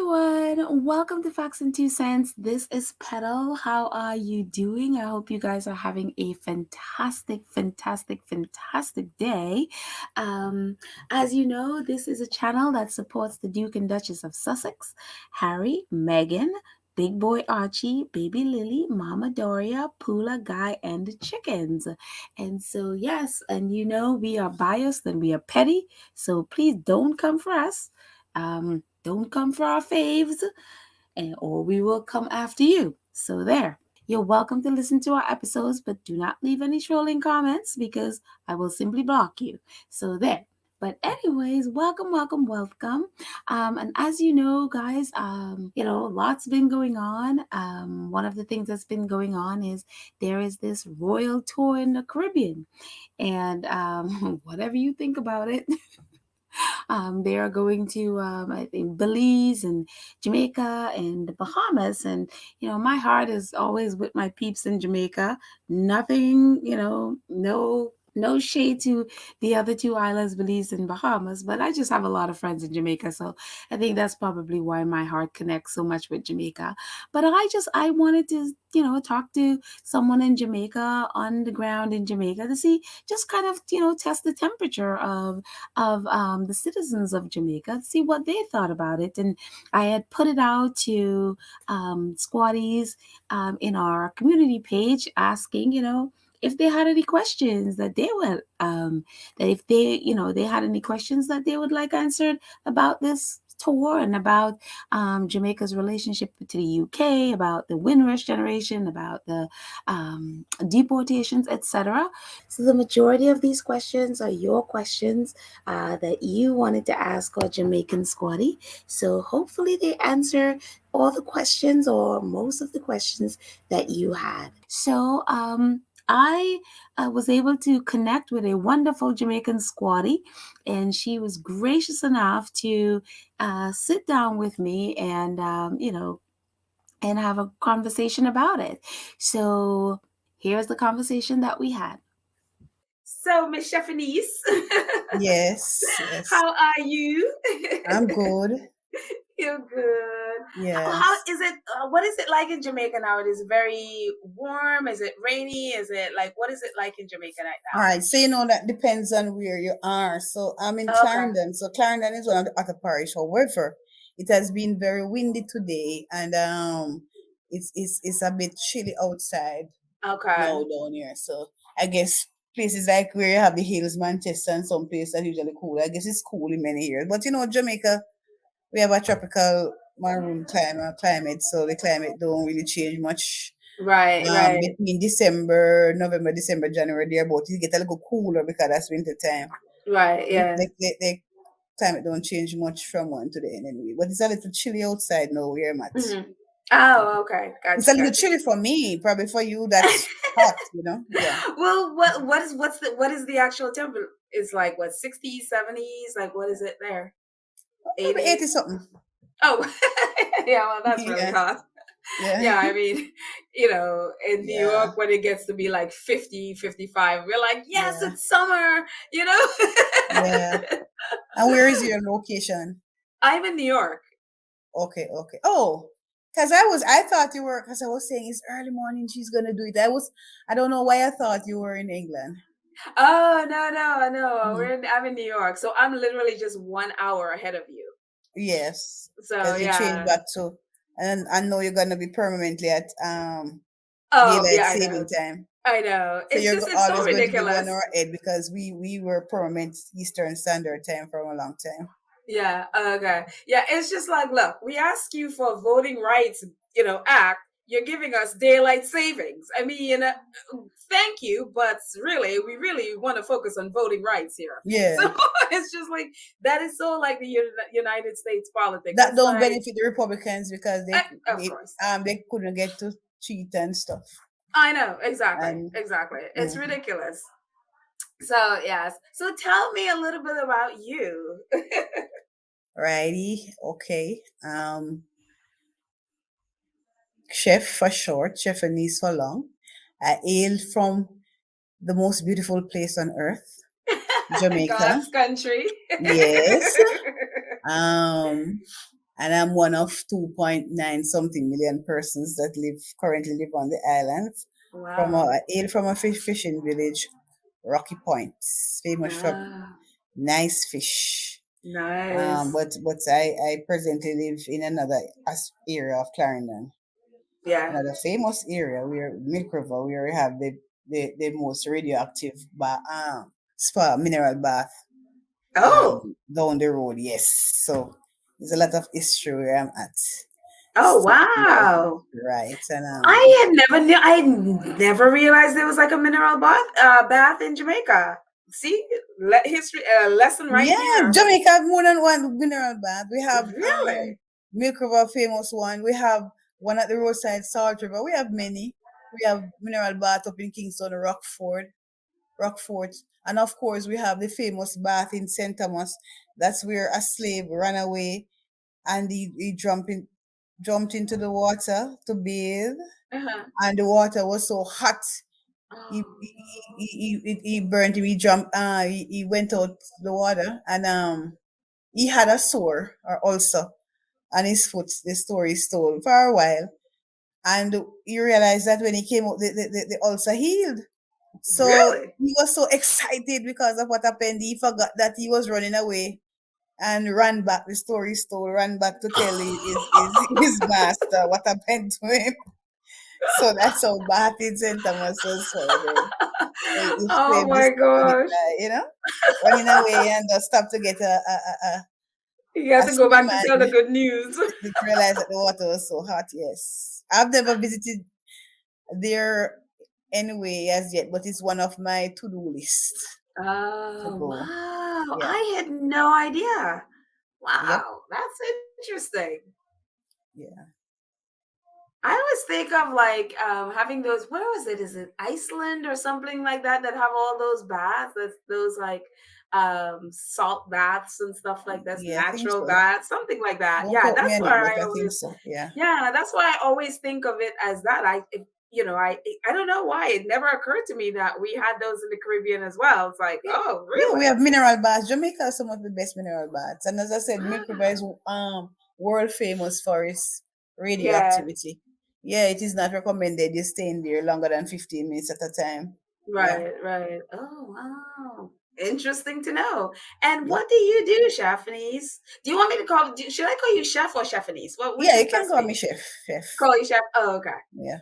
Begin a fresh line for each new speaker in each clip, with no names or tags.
everyone. Welcome to Facts and Two Cents. This is Petal. How are you doing? I hope you guys are having a fantastic day. Um, as you know, this is a channel that supports the Duke and Duchess of Sussex, Harry, Meghan, Big Boy Archie, Baby Lily, Mama Doria, Poola, Guy, and the chickens. And so, yes, and you know, we are biased and we are petty. So please don't come for us. Don't come for our faves, or we will come after you. So there. You're welcome to listen to our episodes, but do not leave any trolling comments because I will simply block you. So there. But anyways, welcome. And as you know, guys, lots been going on. One of the things that's been going on is there is this royal tour in the Caribbean, and whatever you think about it. They are going to, I think, Belize and Jamaica and the Bahamas. And, my heart is always with my peeps in Jamaica. Nothing, no shade to the other two islands, Belize and Bahamas, but I just have a lot of friends in Jamaica. So I think that's probably why my heart connects so much with Jamaica. But I wanted to, talk to someone in Jamaica, on the ground in Jamaica, to see, just kind of, test the temperature of the citizens of Jamaica, see what they thought about it. And I had put it out to squatties in our community page, asking, if they had any questions that they would, that if they, they had any questions that they would like answered about this tour and about Jamaica's relationship to the UK, about the Windrush generation, about the deportations, etc. So the majority of these questions are your questions that you wanted to ask our Jamaican squatty. So hopefully they answer all the questions or most of the questions that you had. So I was able to connect with a wonderful Jamaican squatty, and she was gracious enough to sit down with me and, and have a conversation about it. So here's the conversation that we had. So, Miss Stephanice,
Yes.
how are you?
I'm good.
You're good. How
Yes.
is it? What is it like in Jamaica now? It is very warm. Is it rainy? Is it what is it like in Jamaica right
All right. So that depends on where you are. So I'm in
now? Okay.
Clarendon. So Clarendon is one of the other parish. However, it has been very windy today, and it's a bit chilly outside
Okay.
now down here. So I guess places like where you have the hills, Manchester, and some places are usually cool. I guess it's cool in many areas. But Jamaica, we have a tropical maroon climate, so the climate don't really change much.
Right.
Between November, December, January, thereabout, it get a little cooler because that's winter time.
Right. Yeah.
The climate don't change much from one to the end anyway. But it's a little chilly outside now where I'm at.
Mm-hmm. Oh, okay.
It's a
Gotcha.
little chilly for me, probably for you that's hot. Yeah.
Well, what is the actual temperature? It's like what, 60s, 70s? Like what is it there?
Probably
80s?
80 something.
Oh, yeah. Well, that's really
Yeah.
hot.
Yeah.
Yeah, I mean, in New
Yeah.
York when it gets to be like 50, 55, we're like, yes,
Yeah.
it's summer,
Yeah. And where is your location?
I'm in New York.
Okay. Oh, because I thought you were, because I was saying it's early morning, she's gonna do it. I don't know why I thought you were in England.
Oh, no.
Mhm.
I'm in New York. So I'm literally just 1 hour ahead of you.
Yes,
So
because you changed
yeah.
back to, and I know you're gonna be permanently at
Oh,
daylight
yeah, I know.
saving time.
I know.
So you're
It's so
always going to be one
ridiculous.
hour ahead because we were permanent Eastern Standard Time for a long time.
Yeah, okay. Yeah, it's just like, look, we ask you for voting rights, act. You're giving us daylight savings. I mean, thank you, but really, we really want to focus on voting rights here.
Yeah,
So it's just like that is so like the United States politics.
that
It's
don't
like,
benefit the Republicans because
of course,
they couldn't get to cheat and stuff.
I know exactly,
And
exactly. It's
mhm.
ridiculous. So yes. So tell me a little bit about you.
Righty, okay. Chef for short, Chef Anise for long. I hail from the most beautiful place on earth, Jamaica.
God's country.
Yes. Um, and I'm one of 2.9 something million persons that currently live on the island.
Wow.
Hail from a fishing village, Rocky Point, famous for
Ah,
nice fish.
nice.
But I presently live in another area of Clarendon,
Yeah.
another famous area where Milk River, where we have the most radioactive spa mineral bath
Oh.
down the road. Yes, so there's a lot of history where I'm at.
Oh,
So, yeah,
wow.
right, and
I had never realized there was like a mineral bath in Jamaica. See, history lesson right
yeah,
here.
Jamaica have more than one mineral bath. We have
Really?
Milk River, famous one. We have one at the roadside, Salt River. We have many. We have mineral bath up in Kingston, Rockfort, and of course we have the famous bath in St. Thomas. That's where a slave ran away and he jumped into the water to bathe,
Uh-huh.
and the water was so hot. He
Oh,
he,
no.
he burned him. He jumped. He went out the water, and he had a sore or ulcer on his foot. The story is told for a while, and he realized that when he came out, the ulcer healed. So
Really?
he was so excited because of what happened. He forgot that he was running away and ran back. The story is told. Ran back to tell his master what happened to him. So that's how Batin St. Thomas was founded. So he
Oh
saved this
my
Catholic
gosh.
guy, running away and just stopped to get
You have
a
to go
swim
back to tell the
and
good news.
didn't realize that the water was so hot. Yes. I've never visited there anyway as yet, but it's one of my to-do list to
Oh,
go.
wow.
Yeah.
I had no idea.
Yep.
Wow, that's interesting.
Yeah.
I always think of like having those. Where was it? Is it Iceland or something like that that have all those baths? That's those like salt baths and stuff like that's
Yeah, I think
natural
so.
baths, something like that.
Don't
Yeah,
quote me
that's
on it,
where
but
I
I think
always.
so. Yeah.
Yeah, that's why I always think of it as that. I don't know why it never occurred to me that we had those in the Caribbean as well. It's like,
Yeah,
oh,
yeah, we
really?
have mineral baths. Jamaica has some of the best mineral baths, and as I said, Milk River is world famous for its
Yeah.
radioactivity. Yeah, it is not recommended you stay in there longer than 15 minutes at a time. Yeah,
Right, right. Oh, wow. Interesting to know. And
yep,
what do you do, Chaffinese? Do you want me to should I call you Chef or Chaffinese? Which
yeah.
is
You can
best
call
for
me
you?
chef.
Call you Chef. Oh, okay.
Yeah.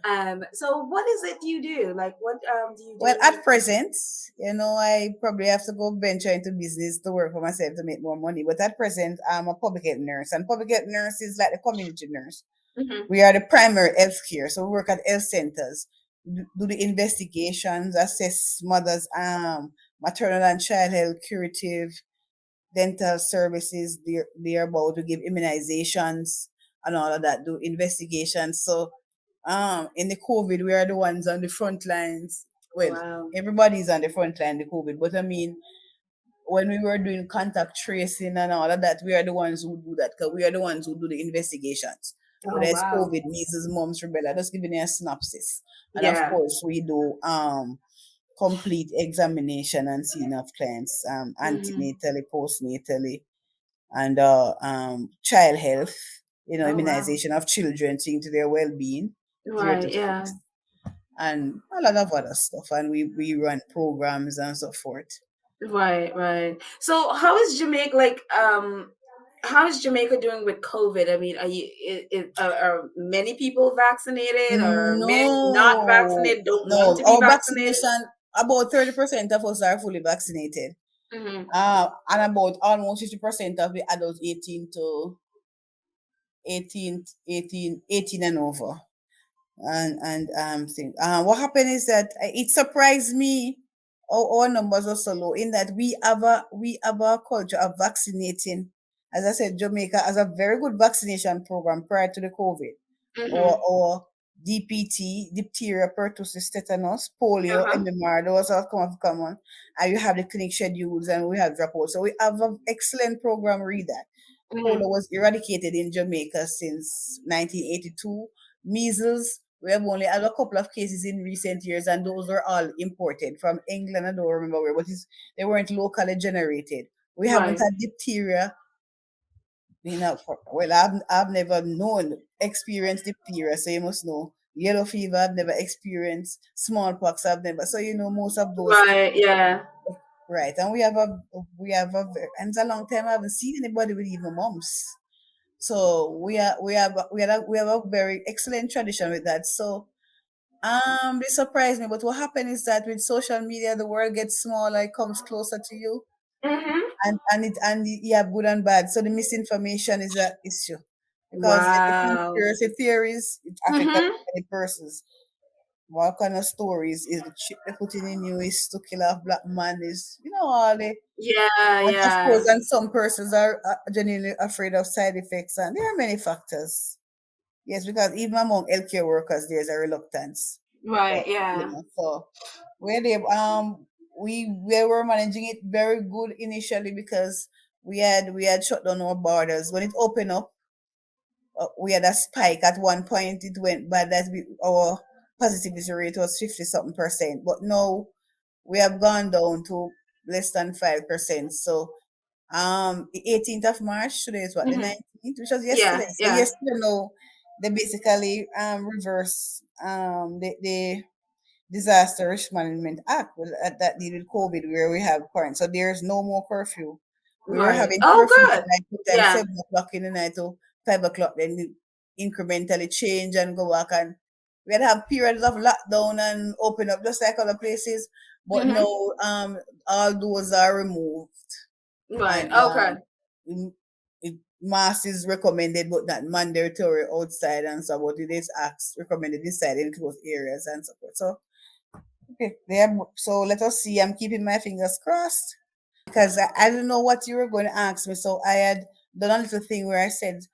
So what is it you do? Like what do you
Well,
do?
at present, I probably have to go venture into business to work for myself to make more money. But at present, I'm a public health nurse, and public health nurse is like the community nurse.
Hmm.
We are the primary health care, so we work at health centers, do the investigations, assess mothers, maternal and child health, curative, dental services. They're about to give immunizations and all of that, do investigations. So, in the COVID, we are the ones on the front lines. Well,
Wow.
everybody's on the front line, the COVID, but I mean, when we were doing contact tracing and all of that, we are the ones who do that because we are the ones who do the investigations.
Oh,
Whether it's
wow.
COVID, measles, mumps, rubella, just giving you a synopsis. And of
Yeah.
course, we do complete examination and seeing of clients
Hmm.
antenatally, postnatally, and child health,
Oh, wow.
immunization of children, seeing to their well-being, 0 to
Right,
6,
yeah.
and a lot of other stuff. And we run programs and so forth.
Right, right. So how is Jamaica doing with COVID? I mean, are many people vaccinated or many not
No,
vaccinated, don't want
no.
to be
Our
vaccinated?
vaccination, about 30% of us are fully vaccinated.
Hmm.
And about almost 50% of the adults 18 and over. What happened is that it surprised me how our numbers are so low in that we have a culture of vaccinating. As I said, Jamaica has a very good vaccination program prior to the COVID,
Hmm.
or DPT, diphtheria, pertussis, tetanus, polio,
Uh-huh.
MMR, those are common. And you have the clinic schedules and we have dropouts. So we have an excellent program, read that.
Hmm.
Polio was eradicated in Jamaica since 1982. Measles, we have only had a couple of cases in recent years, and those were all imported from England. I don't remember where, but they weren't locally generated. We haven't
Right.
had diphtheria Been up for, well, I've never known experienced diphtheria, so you must know yellow fever. I've never experienced smallpox. I've never, so you know most of those things,
Right. Yeah.
right? And and it's a long time I haven't seen anybody with even mumps. So we have a very excellent tradition with that. So this surprised me. But what happened is that with social media, the world gets smaller, it comes closer to you,
Mhm.
you have good and bad. So the misinformation is an issue because the
Wow.
conspiracy theories it affect
Mhm.
many persons. What kind of stories is the chip they putting in you is to kill a black man is all the
Yeah.
and of course
Yeah.
and some persons are genuinely afraid of side effects and there are many factors. Yes, because even among healthcare workers there's a reluctance. But
Right. Yeah.
so where they we were managing it very good initially because we had shut down our borders. When it opened up, we had a spike. At one point, it went bad. Our positivity rate was 50 something percent, but now we have gone down to less than 5%. So the 18th of March, today is what, the
Mhm.
19th, which was yesterday.
Yeah.
So
Yeah.
yesterday, no, they basically reverse the Disaster Risk Management Act that deal with COVID, where we have current. So there's no more curfew. We were
Right.
having
Oh,
curfew at
good.
like two times,
Yeah.
7 o'clock in the night to 5 o'clock, then we incrementally change and go back. And we had have periods of lockdown and open up just like other places. But
Mhm.
no, all those are removed.
Right.
And
Okay.
m- mask is recommended, but not mandatory outside and so. But it is acts recommended inside in closed areas and so forth. So okay, there. So let us see. I'm keeping my fingers crossed because I don't know what you were going to ask me. So I had done a little thing where I said,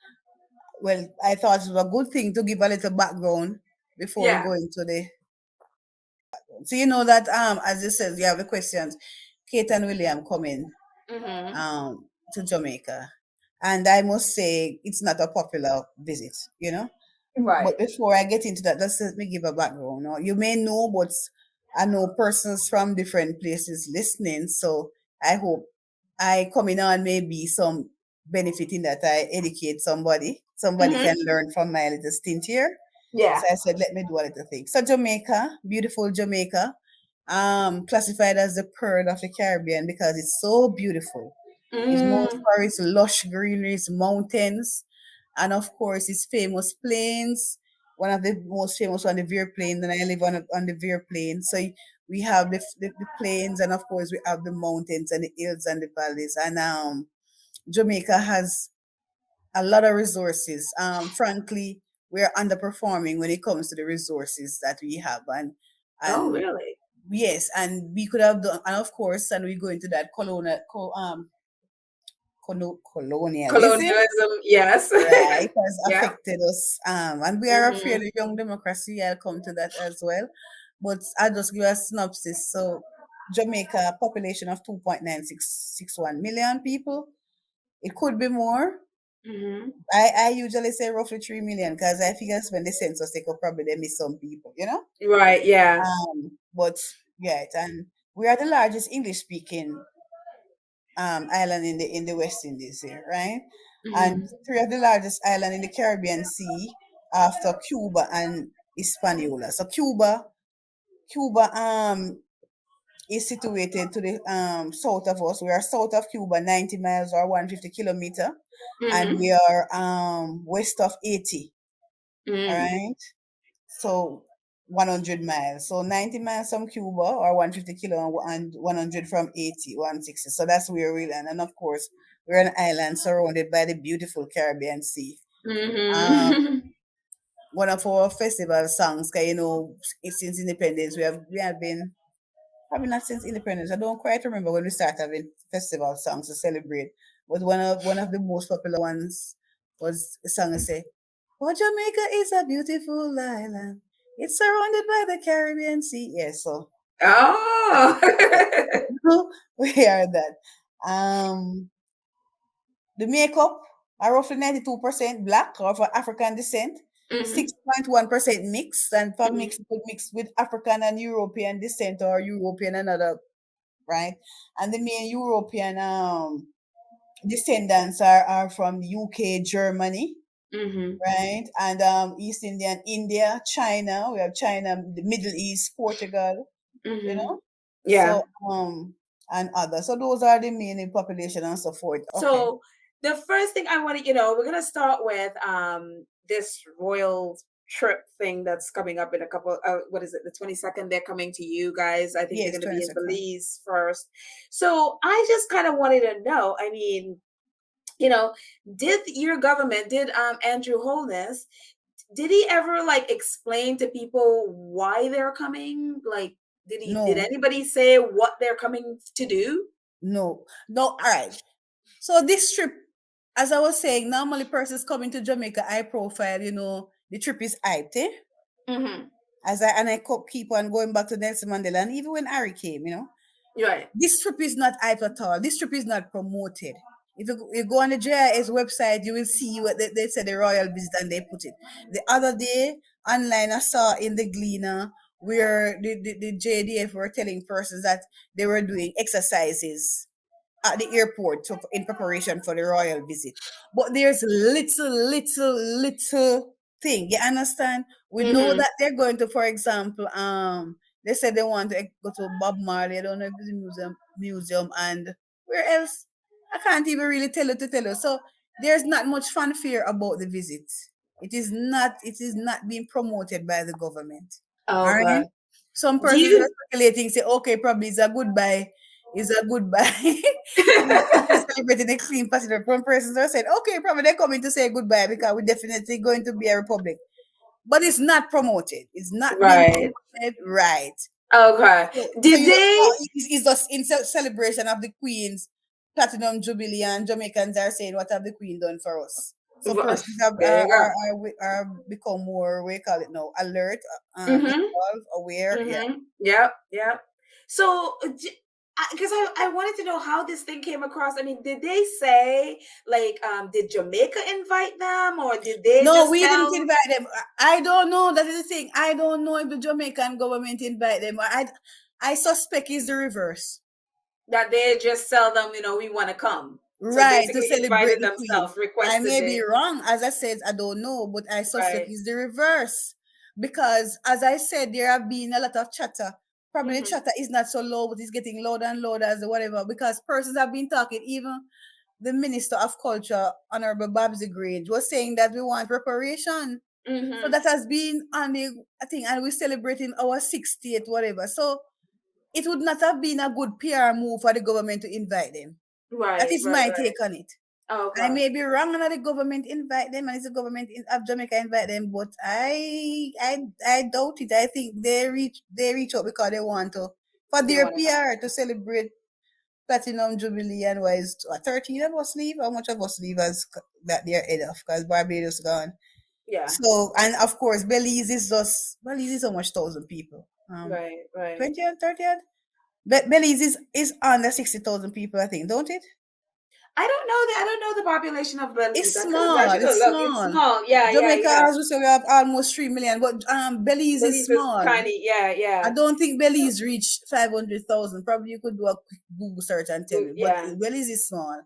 well, I thought it was a good thing to give a little background before we
Yeah.
go into the. So you know that as you said, you have the questions. Kate and William coming
Mhm.
to Jamaica, and I must say it's not a popular visit. But
Right.
before I get into that, let me give a background. Now, you may know, but I know persons from different places listening. So I hope I coming on may be some benefit in that I educate somebody. Somebody can
Mhm.
learn from my little stint here.
Yeah.
So I said, let me do a little thing. So Jamaica, beautiful Jamaica, classified as the pearl of the Caribbean because it's so beautiful. It's known
Mm.
for its lush greenery, its mountains, and of course its famous plains. One of the most famous one, the Veer Plain, and I live on the Veer Plain. So we have the plains, and of course we have the mountains and the hills and the valleys. And Jamaica has a lot of resources. Frankly, we're underperforming when it comes to the resources that we have,
Oh,
and
really?
yes, and we could have done, and of course, and we go into that colonialism.
Colonialism. Yes.
Right, it has
Yeah.
affected us, and we are a
Mhm.
fairly young democracy. I'll come to that as well, but I'll just give a synopsis. So, Jamaica, population of 2.9661 million people. It could be more.
Mhm.
I usually say roughly 3 million because I figure when the census they could probably they miss some people.
Right. Yeah.
But yeah, and we are the largest English speaking island in the West Indies here, right? And
Mhm.
three of the largest island in the Caribbean Sea after Cuba and Hispaniola. So Cuba is situated to the south of us. We are south of Cuba, 90 miles or 150 kilometer, and
Mhm.
we are west of 80. All
Mhm.
right. So 100 miles. So 90 miles from Cuba or 150 kilo and 100 from 80, 160. So that's where we land. And of course, we're an island surrounded by the beautiful Caribbean Sea. Um,
Mhm.
one of our festival songs, 'cause, since independence, we have been probably not since independence. I don't quite remember when we started having festival songs to celebrate. But one of the most popular ones was a song that say, "Oh, Jamaica is a beautiful island. It's surrounded by the Caribbean Sea." Yes, so
Oh.
we are that. Um, the makeup are roughly 92% black or for African descent,
Mhm.
6.1% mixed, and for
Mhm.
mixed with African and European descent or European and other, right? And the main European descendants are from UK, Germany,
Mhm.
right? And East Indian, India, China. We have China, the Middle East, Portugal, you
Mhm.
know.
Yeah.
So and others. So those are the main population and so forth. Okay.
So the first thing I want to, we're gonna start with this royal trip thing that's coming up in a couple. What is it? The 22nd. They're coming to you guys. I think they're
Yes,
gonna be in
22nd.
Belize first. So I just kind of wanted to know. I mean, you know, did your government, did Andrew Holness, did he ever like explain to people why they're coming? Like, did
No,
anybody say what they're coming to do?
no. All right. So this trip, as I was saying, normally persons coming to Jamaica, high profile, the trip is hyped, eh?
Mm-hmm.
Keep on going back to Nelson Mandela, and even when Harry came,
Right.
this trip is not hyped at all. This trip is not promoted. If you go on the JIS website, you will see what they said the royal visit and they put it. The other day online, I saw in the Gleaner where the JDF were telling persons that they were doing exercises at the airport in preparation for the royal visit. But there's little thing. You understand? We know
Mm-hmm.
that they're going to, for example, they said they want to go to Bob Marley. I don't know if it's a museum, and where else? I can't even really tell you. So there's not much fanfare about the visit. It is not being promoted by the government. All right.
Okay.
Some
Do
persons are
you?
speculating, say, okay, probably it's a goodbye. It's a goodbye. We're celebrating a clean passenger. Some persons are saying, okay, probably they're coming to say goodbye because we're definitely going to be a republic. But it's not promoted. It's not being
Right.
promoted right.
Okay.
So
Did they?
it's just in celebration of the Queen's Platinum Jubilee, and Jamaicans are saying, what have the Queen done for us? So persons have,
There you go.
are become more, we call it now, alert,
Mm-hmm.
involved, aware. Yeah.
Mm-hmm. Yep. Yep. So, because I wanted to know how this thing came across. I mean, did they say like, did Jamaica invite them, or did they
No,
just
we didn't
tell
invite them. I don't know. That is the thing. I don't know if the Jamaican government invite them. I suspect it's the reverse.
that they just tell them, we want to come? So
Right, to
basically,
celebrate
invited
the Queen.
themselves,
I
requested
may be
it.
wrong. As I said, I don't know, but I suspect
Right.
it's the reverse. Because, as I said, there have been a lot of chatter. Probably the
Mm-hmm.
chatter is not so low, but it's getting louder and louder as the whatever. Because persons have been talking, even the Minister of Culture, Honorable Babsy Grange, was saying that we want reparation. So
Mm-hmm.
that has been on the, I think, and we're celebrating our 60th, whatever. So it would not have been a good PR move for the government to invite them. That
Right.
is
Right.
my
Right.
take on it. I
Okay.
may be wrong, and the government invite them, and it's the government of Jamaica invite them, but I doubt it. I think they reach out because they want to, for
They
their
want to come.
PR, to celebrate Platinum Jubilee, and why is 13 of us leave? How much of us leave as that they're head of? Because Barbados gone.
Yeah.
So, and of course, Belize is how much thousand people?
Right. Right.
20 and 30. Belize is under 60,000 people, I think, don't it?
I don't know that. I don't know the population of Belize.
It's
I
small.
should go
It's
look. It's
small.
small. Yeah. Yeah.
Jamaica,
Yeah.
as we say, we have almost 3 million, but Belize is
Belize is
small.
tiny. Yeah.
I
Yeah.
don't think Belize reached 500,000. Probably you could do a quick Google search and tell me, but
Yeah.
Belize is small.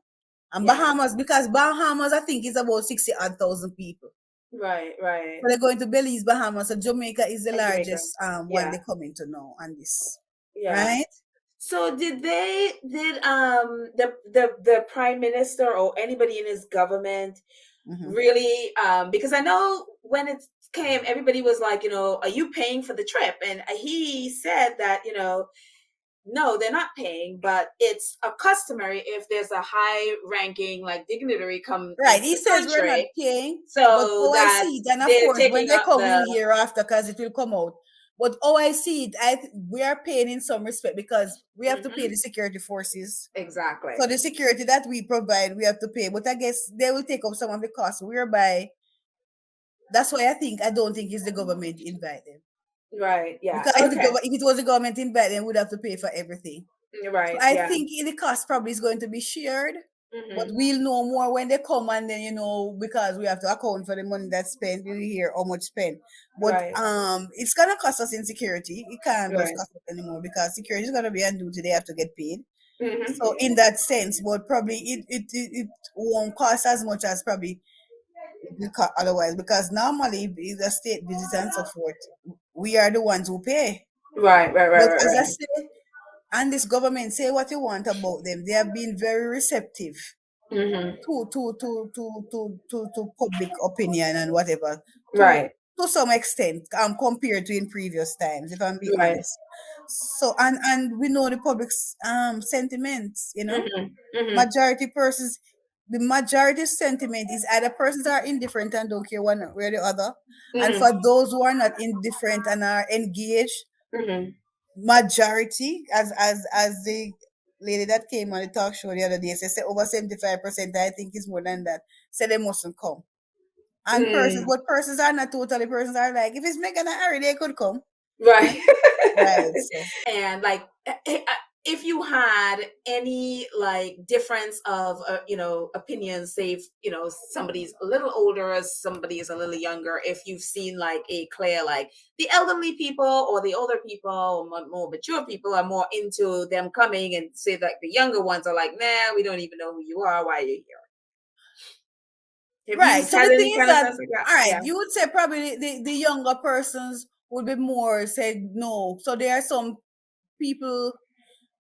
And
Yeah.
Bahamas, because Bahamas, I think, is about 60 odd thousand people.
Right. Right.
So they're going to Belize, Bahamas. So Jamaica is the
And Jamaica.
largest one
Yeah.
they're coming to know on this,
Yeah.
right?
So did the prime minister or anybody in his government
Hmm.
really, because I know when it came, everybody was like, are you paying for the trip? And he said that, no, they're not paying, but it's a customary if there's a high ranking like dignitary come
Right.
into
He
the
says we're not
country,
paying, but
so
oh, I
that
see it. And of
they're
course, when
taking
they
up
come, we'll
the
hear after because it will come out. But oh, I see it. We are paying in some respect because we have to pay
Mhm,
the security forces.
exactly.
So the security that we provide, we have to pay. But I guess they will take up some of the costs, whereby that's why I don't think it's the government invite them.
Right. Yeah.
Because
Okay.
if it was the government invite them, we'd have to pay for everything. So
Right.
I
Yeah.
think the cost probably is going to be shared, but
Hmm.
we'll know more when they come, and then because we have to account for the money that's spent. We hear how much spent, but
Right.
it's gonna cost us in security. It can't just
Right.
cost us anymore because security is gonna be on duty. They have to get paid. So in that sense, but probably it won't cost as much as probably otherwise, because normally if it's a state visit and so forth, we are the ones who pay.
Right, right, right,
But
right,
as I
right.
say, and this government, say what you want about them, they have been very receptive
Mm-hmm.
to public opinion and whatever, to
Right,
to some extent, compared to in previous times, if I'm being
right.
honest. So and we know the public's sentiments,
Mm-hmm. Mm-hmm.
majority persons, the majority sentiment is either persons are indifferent and don't care one way or the other, and
Mm-hmm.
for those who are not indifferent and are engaged,
Mm-hmm.
majority, as the lady that came on the talk show the other day said over 75%, I think it's more than that, said they mustn't come. And persons,
Mm.
but persons are not totally, persons are like, if it's Meghan and Harry, they could come.
Right.
Right. So
And like, if you had any like difference of opinions, say if, somebody's a little older, somebody is a little younger, if you've seen like a clear, like the elderly people or the older people or more mature people are more into them coming, and say like the younger ones are like, nah, we don't even know who you are, why are you here? Have you
right. So
had
the
any
thing is
kind of
that,
sense like that?
all right,
Yeah.
you would say probably the younger persons would be more said no. So there are some people,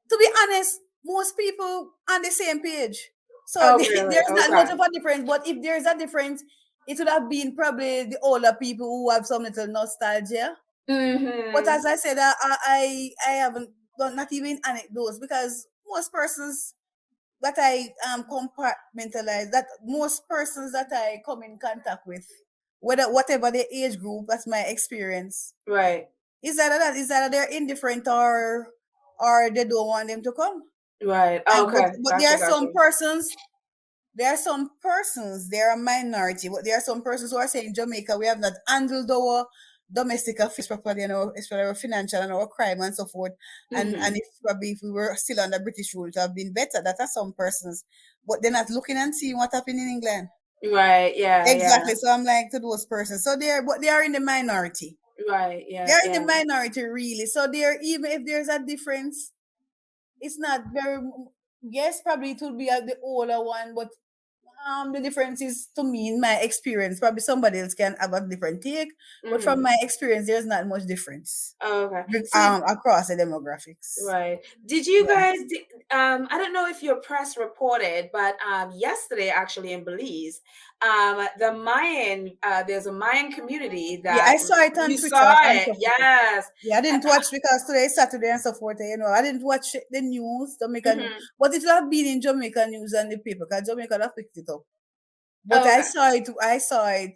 to be honest, most people on the same page. So
Oh, really?
there's not much
Okay.
of a difference. But if there's a difference, it would have been probably the older people who have some little nostalgia. But
Mm-hmm.
as I said, I haven't done not even anecdotes, because most persons that I compartmentalize, that most persons that I come in contact with, whether whatever the age group, that's my experience.
Right.
Is that they're indifferent, or they don't want them to come.
Right.
And but
Okay.
but there
Gotcha.
are some
Gotcha.
persons, they're a minority, but there are some persons who are saying Jamaica, we have not handled our domestic affairs properly, especially our financial and our crime and so forth. And
Mm-hmm.
if probably if we were still under British rule, it would have been better. That are some persons, but they're not looking and seeing what happened in England.
Right. Yeah. Yeah.
Exactly. So I'm like, to those persons. So they are in the minority.
Right.
They
Yeah.
are in the
Yeah.
minority, really. So they're, even if there's a difference, it's not very. Yes, probably it will be the older one, but the difference is, to me, in my experience, probably somebody else can have a different take, but from
Mm-hmm.
my experience, there's not much difference
Oh, okay. So,
across the demographics.
right. Did you guys? I don't know if your press reported, but yesterday, actually in Belize, the Mayan, there's a Mayan community
Yeah,
that
I saw it on
you
Twitter
saw
and
it.
so forth.
Yes.
Yeah, I didn't watch because today is Saturday and so forth. I didn't watch the news, Jamaica news,
Mm-hmm.
but it will have been in Jamaica news and the paper, because Jamaica have picked it up. But
Oh,
I
okay.
saw it. I saw it.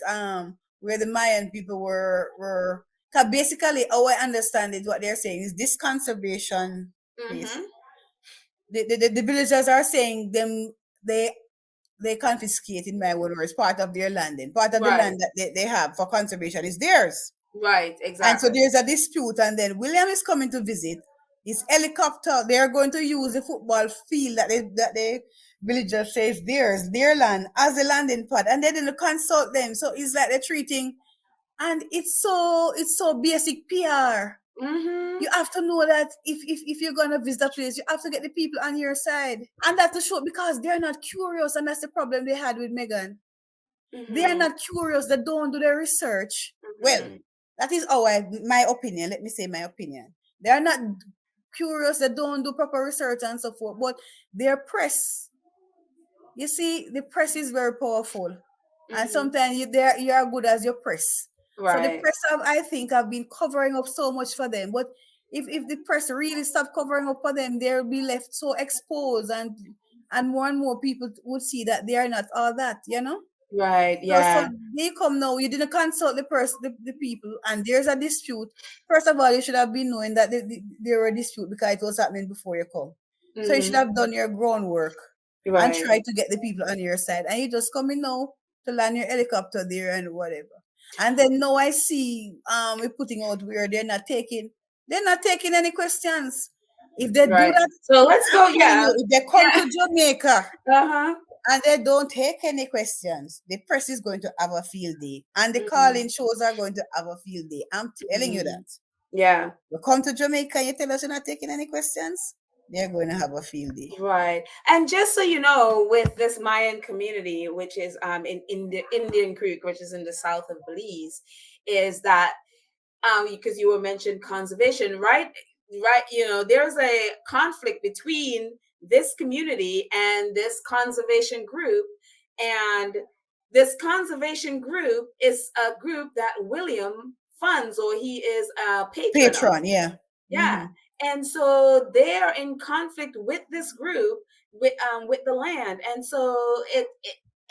Where the Mayan people were. Cause basically, how I understand it, what they're saying is this conservation place.
Mm-hmm.
The villagers are saying they they confiscate, in my own words, part of their land. And part of the
Right.
land that they have for conservation is theirs.
Right.
And so
Exactly.
there's a dispute, and then William is coming to visit. His helicopter, they're going to use the football field that the villagers say is theirs, their land, as a landing pad, and they didn't consult them. So it's like they're treating, and it's so basic PR.
Mm-hmm.
You have to know that if you're gonna visit a place, you have to get the people on your side, and that's the show, because they're not curious, and that's the problem they had with Meghan. They are
Mm-hmm.
not curious. They don't do their research. Well,
Mm-hmm.
that is my opinion. Let me say my opinion. They are not curious. They don't do proper research and so forth. But their press, you see, the press is very powerful, and
Mm-hmm.
sometimes you are good as your press. So the
Right.
press I think have been covering up so much for them. But if the press really stop covering up for them, they'll be left so exposed, and more people would see that they are not all that.
Right.
So
Yeah.
they come now, you didn't consult the people, and there's a dispute. First of all, you should have been knowing that there were a dispute, because it was happening before you come. So you should
Mm-hmm.
have done your groundwork and
Right.
try to get the people on your side. And you just come in now to land your helicopter there and whatever. And then now I see we're putting out where they're not taking any questions. If they do
Right.
that,
So let's
I'm
go.
telling
Yeah.
you, if they come
Yeah.
to Jamaica
Uh-huh.
and they don't take any questions, the press is going to have a field day, and the
Mm-hmm.
calling shows are going to have a field day. I'm telling you
Mm-hmm.
that.
Yeah.
You come to Jamaica, you tell us you're not taking any questions. they're going to have a field day.
Right. And just so you know, with this Mayan community, which is in the Indian Creek, which is in the south of Belize, is that because you were mentioned conservation, right? Right, there's a conflict between this community and this conservation group, and this conservation group is a group that William funds, or he is a patron of.
Patron, yeah.
Yeah.
Hmm.
And so they're in conflict with this group, with the land. And so it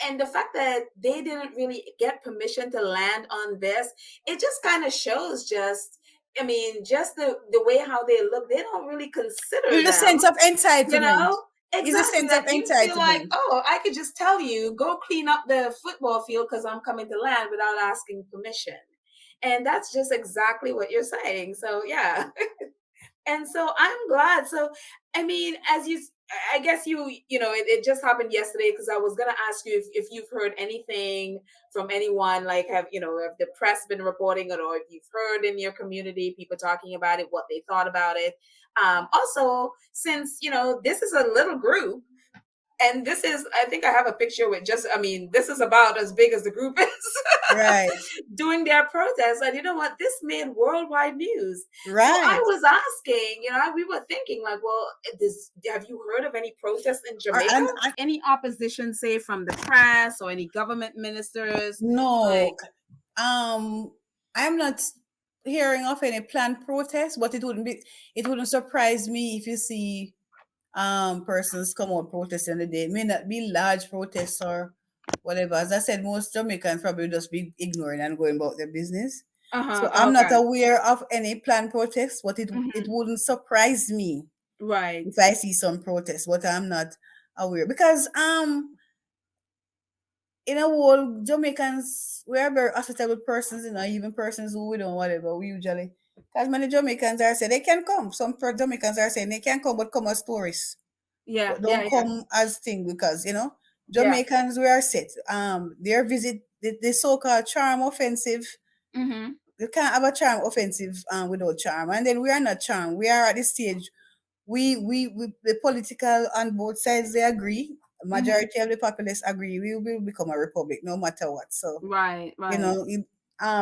and the fact that they didn't really get permission to land on this, it just kind of shows just, I mean, just the way how they look, they don't really consider
It's a
them,
sense of
you
entitlement.
know?
It's a
Exactly.
sense of
That you feel like,
entitlement.
oh, I could just tell you, go clean up the football field because I'm coming to land without asking permission. And that's just exactly what you're saying. So yeah. And so I'm glad. So, I mean, I guess it just happened yesterday, because I was going to ask you if you've heard anything from anyone, like, have the press been reporting it, or if you've heard in your community people talking about it, what they thought about it. Also, since, this is a little group, and this is, I think I have a picture with just, I mean, this is about as big as the group is
Right.
doing their protest. And you know what? This made worldwide news. So I
Right.
was asking, we were thinking like, well, have you heard of any protests in Jamaica?
And
Any opposition, say, from the press or any government ministers?
no,
Like,
I'm not hearing of any planned protest, but it wouldn't surprise me if you see persons come out protesting the day. It may not be large protests or whatever. As I said, most Jamaicans probably just be ignoring and going about their business. So I'm not
okay.
aware of any planned protests, but it
Mhm.
wouldn't surprise me
Right.
if I see some protests, but I'm not aware because in a whole Jamaicans we are very hospitable persons, even persons who we don't whatever we usually, because many Jamaicans are saying they can come. Some Jamaicans are saying they can come but come as tourists.
Yeah,
But
yeah,
don't
yeah.
come as thing because
Yeah.
Jamaicans we are set. Their visit the so-called charm offensive.
Mm-hmm.
You can't have a charm offensive without charm. And then we are not charm. We are at this stage. We the political on both sides they agree.
Mm-hmm.
Majority of the populace agree. We will become a republic no matter what. So
Right,
you
right,
know, it,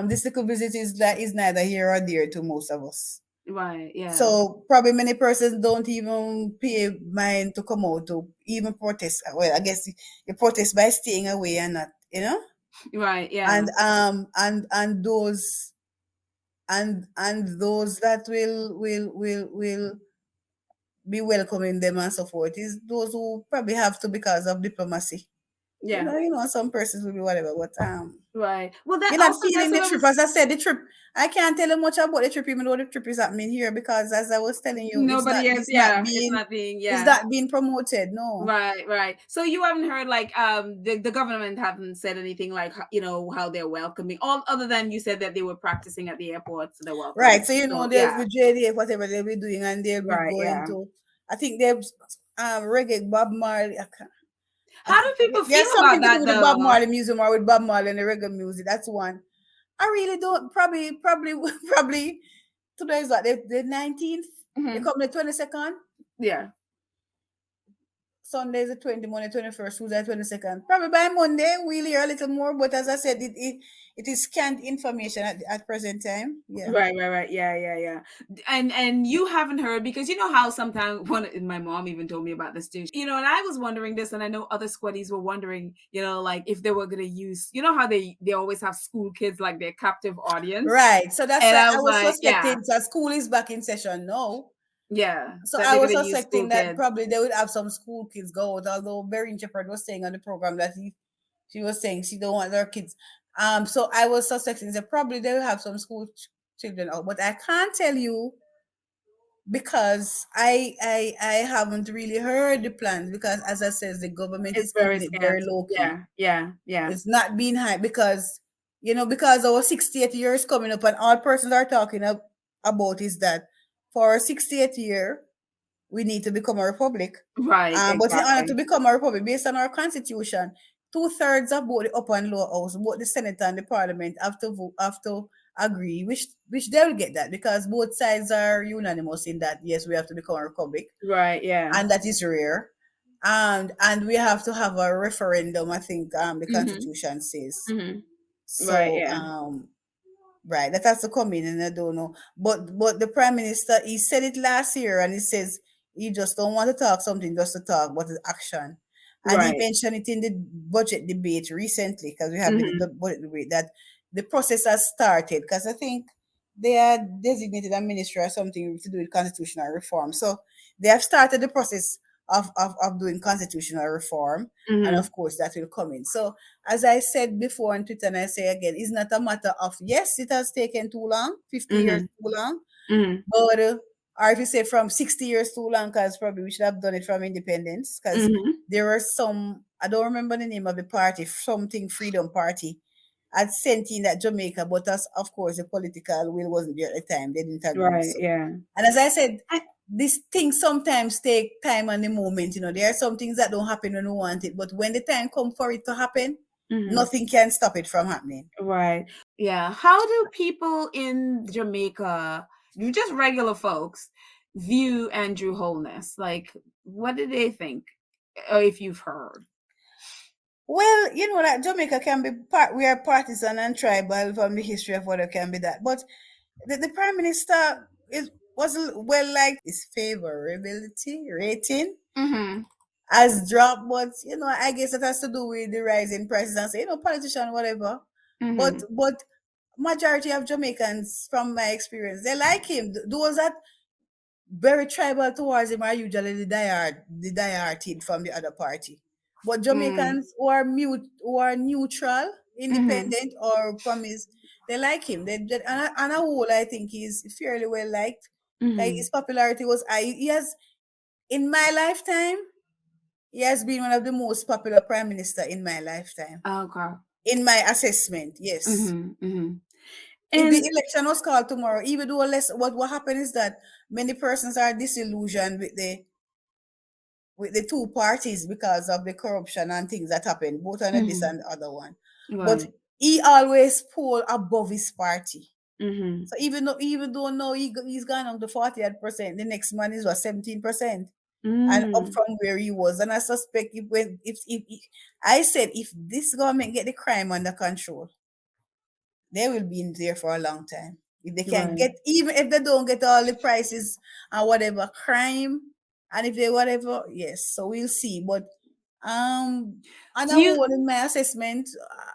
this little visit is neither here or there to most of us.
right. Yeah.
So probably many persons don't even pay mind to come out to even protest. Well, I guess you protest by staying away and not.
Right, yeah.
And those that will be welcoming them and so forth is those who probably have to because of diplomacy.
Yeah.
Some persons will be whatever, but
Right. Well, that
you're not
also,
feeling
that's
the
what I
trip.
was.
As I said, the trip. I can't tell you much about the trip, even though the trip is happening here, because as I was telling you,
Nobody else. Yeah, it's not being.
it's
Yeah.
not being promoted. No.
Right, right. So you haven't heard, like, the government haven't said anything like, how they're welcoming, all other than you said that they were practicing at the airport, so they're
Right.
welcoming.
So
So
there's
yeah.
the JDF, whatever they'll be doing, and they'll be
Right.
going
Yeah.
to. I think they've reggae Bob Marley.
How do people feel
There's
about
something to do
that
with the Bob
though?
Marley Museum or with Bob Marley and the reggae music. That's one. I really don't. Probably. Today is what the 19th. They
Hmm.
come the 22nd.
Yeah.
Sunday is the 20th, Monday 21st, Tuesday 22nd. Probably by Monday we'll hear a little more. But as I said, it is scant information at present time. Yeah.
Right. Yeah, yeah, yeah. And you haven't heard, because you know how sometimes one, my mom even told me about this too. And I was wondering this, and I know other squaddies were wondering, like, if they were gonna use, how they always have school kids like their captive audience.
Right. So that's
And
why
I
I
was
was
like, yeah,
suspecting. So school is back in session now.
yeah,
So
that
I
they're
was
gonna use
suspecting
school
that
kids.
probably they would have some school kids go out. Although Berin Shepherd was saying on the program that she was saying she don't want their kids. So I was suspecting that probably they will have some school children out, but I can't tell you because I haven't really heard the plans because as I said, the government
It's
is
very
keeping it very
scant.
low key.
Yeah, yeah, yeah.
It's not being high because because our 60th year is coming up and all persons are talking about is that for our 60th year we need to become a republic.
Right,
But in order
exactly.
to become a republic, based on our constitution, 2/3 of both the upper and lower house, both the Senate and the Parliament have to vote, have to agree, which they will get that because both sides are unanimous in that yes, we have to become a republic,
Right. Yeah.
and that is rare. And we have to have a referendum. I think the
Mhm.
Constitution says
Mhm. Right.
so.
Yeah.
Right, that has to come in, and I don't know. But the prime minister, he said it last year, and he says he just don't want to talk something just to talk, but it's action. And he
Right.
mentioned it in the budget debate recently, because we have been in
Mhm.
the budget debate, that the process has started. Because I think they had designated a ministry or something to do with constitutional reform. So they have started the process of doing constitutional reform, and
Mhm.
of course that will come in. So as I said before on Twitter, and I say again, it's not a matter of yes, it has taken too long, 50 years
Mhm.
too long,
Mhm.
but or if you say from 60 years too long, because probably we should have done it from independence, because
Mhm.
there were some, I don't remember the name of the party, something Freedom Party, had sent in that Jamaica, but as of course the political will wasn't there at the time, they didn't agree.
Right.
So,
Yeah.
and as I said,
I,
these things sometimes take time and the moment. There are some things that don't happen when we want it, but when the time comes for it to happen,
mhm.
nothing can stop it from happening.
Right. Yeah. How do people in Jamaica, just regular folks, view Andrew Holness? Like, what do they think? Or if you've heard.
Well, that Jamaica can be we are partisan and tribal from the history of what it can be that. But the prime minister wasn't well liked. His favorability rating
Mm-hmm.
has dropped, but I guess it has to do with the rising prices and say, politician, whatever. But
Mm-hmm.
majority of Jamaicans, from my experience, they like him. Those that very tribal towards him are usually the diehard from the other party. But
Mm.
Jamaicans who are neutral,
Mm-hmm.
independent, or from his, they like him. And a whole, I think he's fairly well liked. Like
Mm-hmm.
his popularity was high. He has, in my lifetime, he has been one of the most popular prime minister in my lifetime.
Okay.
In my assessment, yes.
Mm-hmm. Mm-hmm.
If the
And
election was called tomorrow, even though less, what happened is that many persons are disillusioned with the two parties because of the corruption and things that happened, both on this
mm-hmm.
and the other one. But
Right.
he always poll above his party.
Mm-hmm.
So even though now he's gone up to 48%, the next man is what 17%, and up
Mm.
from where he was. And I suspect if I said if this government get the crime under control, they will be in there for a long time. If they can
Right.
get, even if they don't get all the prices and whatever crime, and if they whatever, yes. So we'll see. But on a
Do you
whole, in my assessment,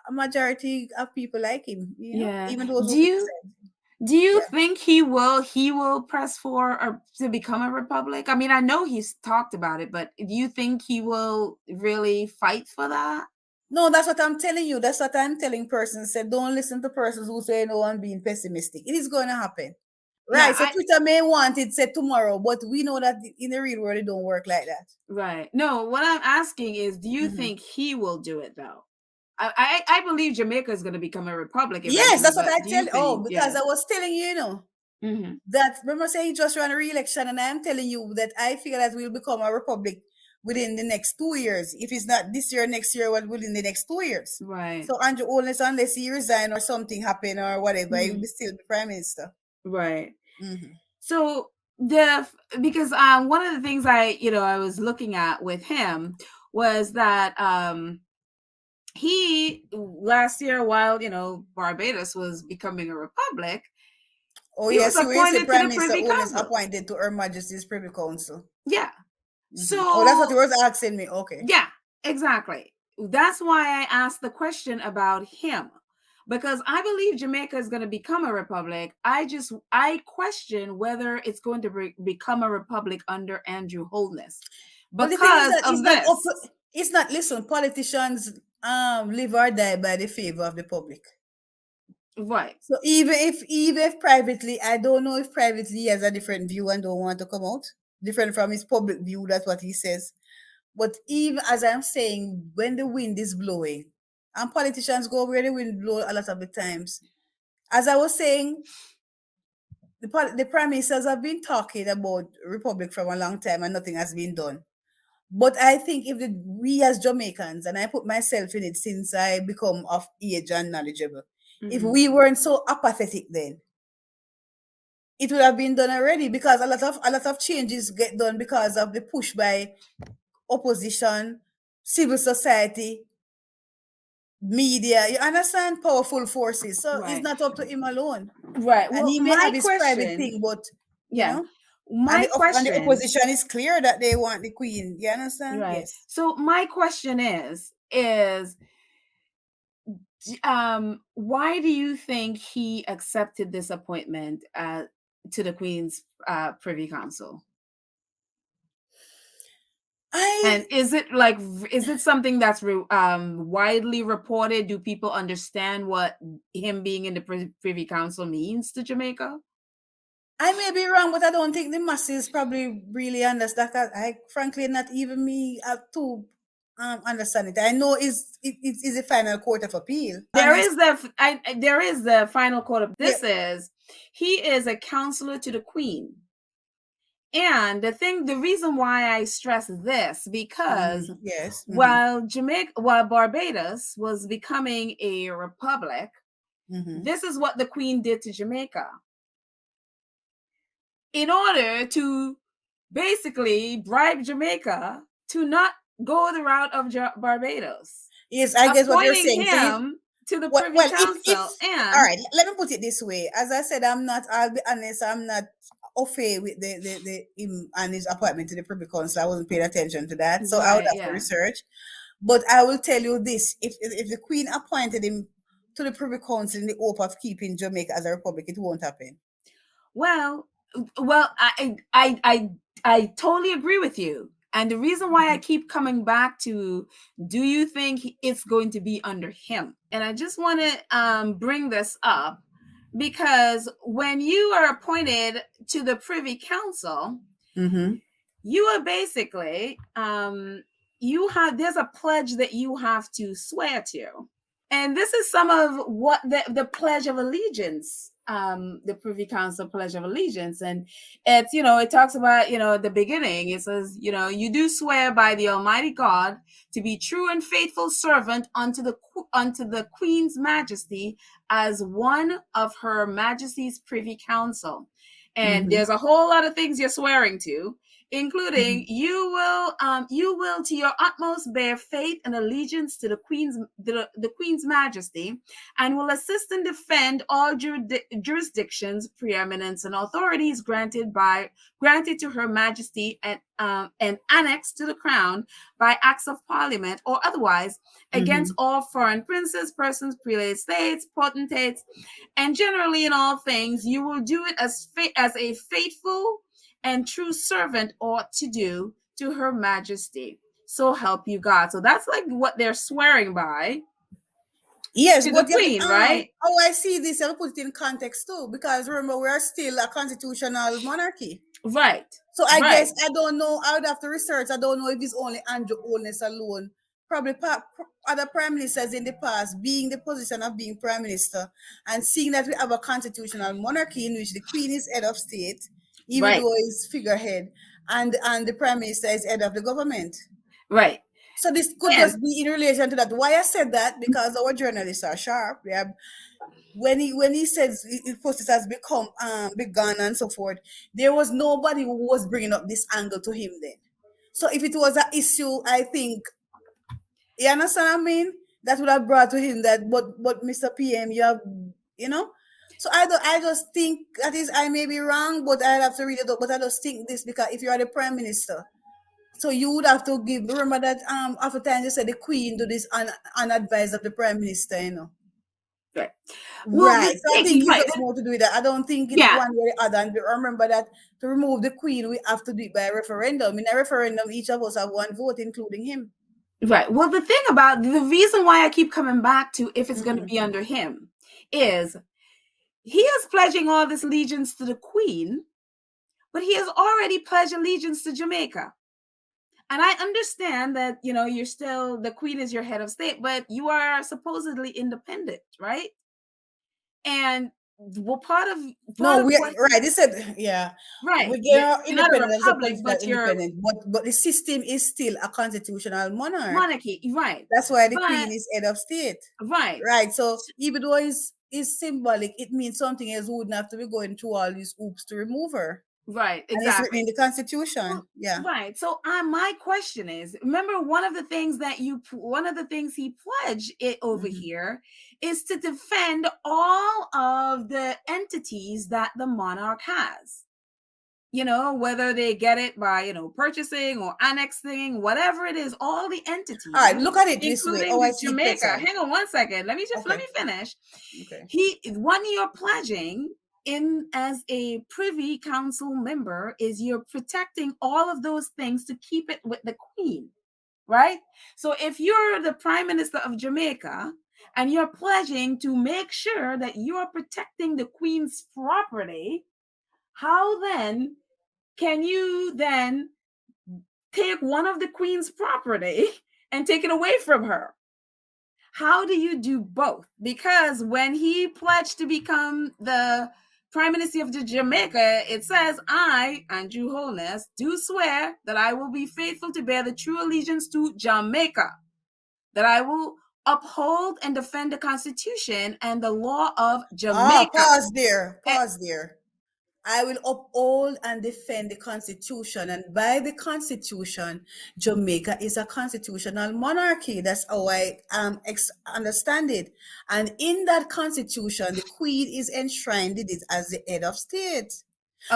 a majority of people like him.
yeah.
Even those
Do
who
you
criticize.
Do you
Yeah.
think he will press for or to become a republic? I mean, I know he's talked about it, but do you think he will really fight for that?
No, that's what I'm telling you. That's what I'm telling persons. Said don't listen to persons who say no and being pessimistic. It is going to happen.
Yeah,
Right. So Twitter may want it said tomorrow, but we know that in the real world it don't work like that.
right. No, what I'm asking is, do you
Mhm.
think he will do it though? I believe Jamaica is going to become a republic
Yes,
eventually,
that's what
but
I
do you
tell. Oh,
think,
because
yeah?
I was telling you,
Mm-hmm.
that remember saying he just ran a re-election, and I am telling you that I feel that we'll become a republic within the next 2 years. If it's not this year, next year, what within the next 2 years.
Right.
So Andrew Holness, unless he resign or something happen or whatever, he will
Mm-hmm.
be still the prime minister.
Right.
Hmm.
So because one of the things I was looking at with him was that he last year, while Barbados was becoming a republic,
Oh
he was
yes, you say
appointed to
prime
the
minister
Privy
Holness
Council.
appointed to Her Majesty's Privy Council.
Yeah.
Oh, that's what he
So
was asking me. Okay.
yeah, exactly. That's why I asked the question about him. Because I believe Jamaica is going to become a republic. I question whether it's going to become a republic under Andrew Holness
But the thing is
because
that
of this.
it's not, listen, politicians live or die by the favor of the public.
Right.
So even if privately, I don't know if privately he has a different view and don't want to come out. Different from his public view, that's what he says. But even as I'm saying, when the wind is blowing, and politicians go where the wind blows a lot of the times. As I was saying, the prime ministers have been talking about republic for a long time and nothing has been done. But I think if we as Jamaicans, and I put myself in it since I become of age and knowledgeable, if
Mhm.
we weren't so apathetic then, it would have been done already, because a lot of changes get done because of the push by opposition, civil society, media. You understand? Powerful forces. So it's
Right.
not up to him alone.
Right.
And
Well,
he may
my
have his private
question,
thing, but you
yeah,
know, and
my
the
question,
opposition is clear that they want the queen. You understand?
right.
Yes.
So my question is why do you think he accepted this appointment to the Queen's Privy Council? And
I
is it something that's widely reported? Do people understand what him being in the Privy Council means to Jamaica?
I may be wrong, but I don't think the masses probably really understand. 'Cause I frankly not even me to understand it. I know it is a final court of appeal.
There
Honest.
is there is the final quote of
Yeah.
this is he is a counselor to the Queen. And the reason why I stress this, because
Yes.
while Barbados was becoming a republic, this is what the Queen did to Jamaica in order to basically bribe Jamaica to not go the route of Barbados,
Yes, I guess what you're
appointing
saying. So you,
him to the
well,
Privy
well, if
Council.
all
And
right, let me put it this way. As I said, I'm not. I'll be honest. I'm not au fait with the him and his appointment to the Privy Council. I wasn't paying attention to that, so I would
right,
have to
yeah.
research. But I will tell you this: if the Queen appointed him to the Privy Council in the hope of keeping Jamaica as a republic, it won't happen.
Well, I totally agree with you. And the reason why I keep coming back to, do you think it's going to be under him? And I just want to bring this up because when you are appointed to the Privy Council, you are basically there's a pledge that you have to swear to. And this is some of what the Pledge of Allegiance, the Privy Council Pledge of Allegiance. And it's, it talks about, the beginning. It says, you do swear by the Almighty God to be true and faithful servant unto the Queen's Majesty as one of Her Majesty's Privy Council. And there's a whole lot of things you're swearing to, including you will to your utmost bear faith and allegiance to the Queen's Majesty, and will assist and defend all jurisdictions, preeminence, and authorities granted to Her Majesty and annexed to the Crown by acts of Parliament or otherwise, against all foreign princes, persons, prelates, states, potentates, and generally in all things you will do it as a faithful and true servant ought to do to Her Majesty. So help you God. So that's like what they're swearing by
Yes,
to the
but
Queen, right?
how I see this, I'll put it in context too, because remember we are still a constitutional monarchy.
Right.
So I
Right.
guess I don't know. I would have to research. I don't know if it's only Andrew Holness alone. Probably other prime ministers in the past, being the position of being prime minister, and seeing that we have a constitutional monarchy in which the Queen is head of state, even
Right.
though he's figurehead, and the prime minister is head of the government.
Right.
So this could
And
just be in relation to that. Why I said that, because our journalists are sharp. They have, when he says the process has become begun and so forth, there was nobody who was bringing up this angle to him then. So if it was an issue, I think, you understand what I mean, that would have brought to him that, but Mr. PM, you have, you know. So I just think that is, I may be wrong, but I'd have to read it up. But I just think this, because if you are the prime minister, so you would have to give. Remember that after time you said the Queen do this unadvised of the prime minister, you know.
right. Well,
Right.
the
So I
thing,
think it's
right.
just more to do with that. I don't think it's
Yeah.
one way or the other. And remember that to remove the Queen, we have to do it by a referendum. In a referendum, each of us have one vote, including him.
Right. Well, the reason why I keep coming back to if it's going to be under him is he is pledging all this allegiance to the Queen, but he has already pledged allegiance to Jamaica. And I understand that, you're still, the Queen is your head of state, but you are supposedly independent, right? And
well, part
No,
of
we
what
right. They said, yeah,
right.
we get our
You're not a
independence as a
republic,
political
but you're
independent, but the system is still a constitutional monarch.
monarchy, right?
That's why the
But
queen is head of state,
right,
right? So even though it's symbolic, it means something else. We wouldn't have to be going through all these hoops to remove her,
right,
and it's written
exactly.
in the constitution.
Well,
Yeah.
right. So, my question is: remember, one of the things he pledged it over
Hmm.
here is to defend all of the entities that the monarch has. Whether they get it by purchasing or annexing, whatever it is, all the
All
entities,
right. Look at it this way.
including
Oh, I
the
see
Jamaica.
petal.
Hang on one second. Let
Okay.
me finish.
Okay.
He One you're pledging in as a privy council member is you're protecting all of those things to keep it with the queen, right? So if you're the prime minister of Jamaica and you're pledging to make sure that you're protecting the queen's property, how then can you then take one of the queen's property and take it away from her? How do you do both? Because when he pledged to become the prime minister of Jamaica, it says, I, Andrew Holness, do swear that I will be faithful to bear the true allegiance to Jamaica, that I will uphold and defend the Constitution and the law of
Ah,
Jamaica.
pause there.
Eh,
Pause there. I will uphold and defend the Constitution. And by the Constitution, Jamaica is a constitutional monarchy. That's how I understand it. And in that Constitution, the Queen is enshrined in it as the head of state.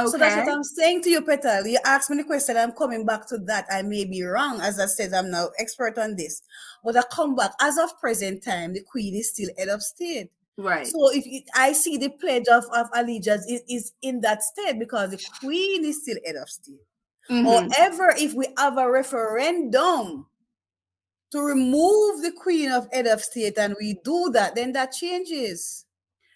So that's
Okay.
what I'm saying to you, Petal. You asked me the question, I'm coming back to that. I may be wrong. As I said, I'm now expert on this. But I come back. As of present time, the Queen is still head of state.
Right.
So I see the pledge of allegiance is in that state because the Queen is still head of state.
Mm-hmm.
However, if we have a referendum to remove the Queen of head of state and we do that, then that changes.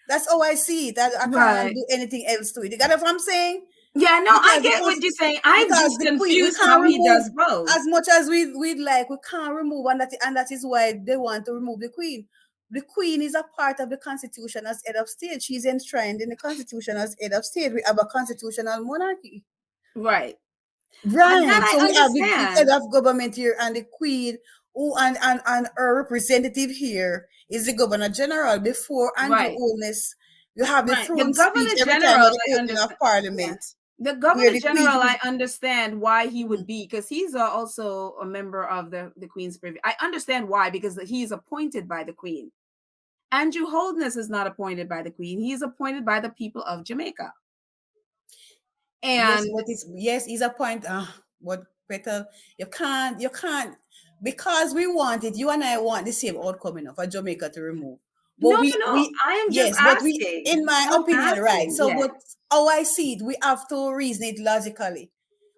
That's how I see it. I can't
Right.
do anything else to it. You got what I'm saying?
Yeah, no, I
Because
get what you're saying. I'm
because
just
the queen we
confused
can't
how he
remove
does both.
as much as we'd like, we can't remove, and that is why they want to remove the queen. The queen is a part of the constitution as head of state. She's enshrined in the constitution as head of state. We have a constitutional monarchy.
Right. And
Right.
that
So
I
we have the head
understand.
of government here and the queen who and her representative here is the governor general. Before Andrew
Right.
Holness, you have the
Right. The
throne speech
Governor
every time
General,
at the
I
opening of
understand. Yeah.
parliament
The
where
Governor
the queen
General,
is.
I understand why he
Mhm.
would be, because he's also a member of the Queen's Privy. I understand why, because he's appointed by the Queen. Andrew Holness is not appointed by the Queen. He is appointed by the people of Jamaica.
Yes,
And
but it's yes, is a point. What better you can't because we want it. You and I want the same outcome enough for Jamaica to remove. But
no, no, no.
we
I am just
yes, but we
asking.
in my
I'm
opinion, right?
asking.
So,
Yeah.
but how I see it, we have to reason it logically.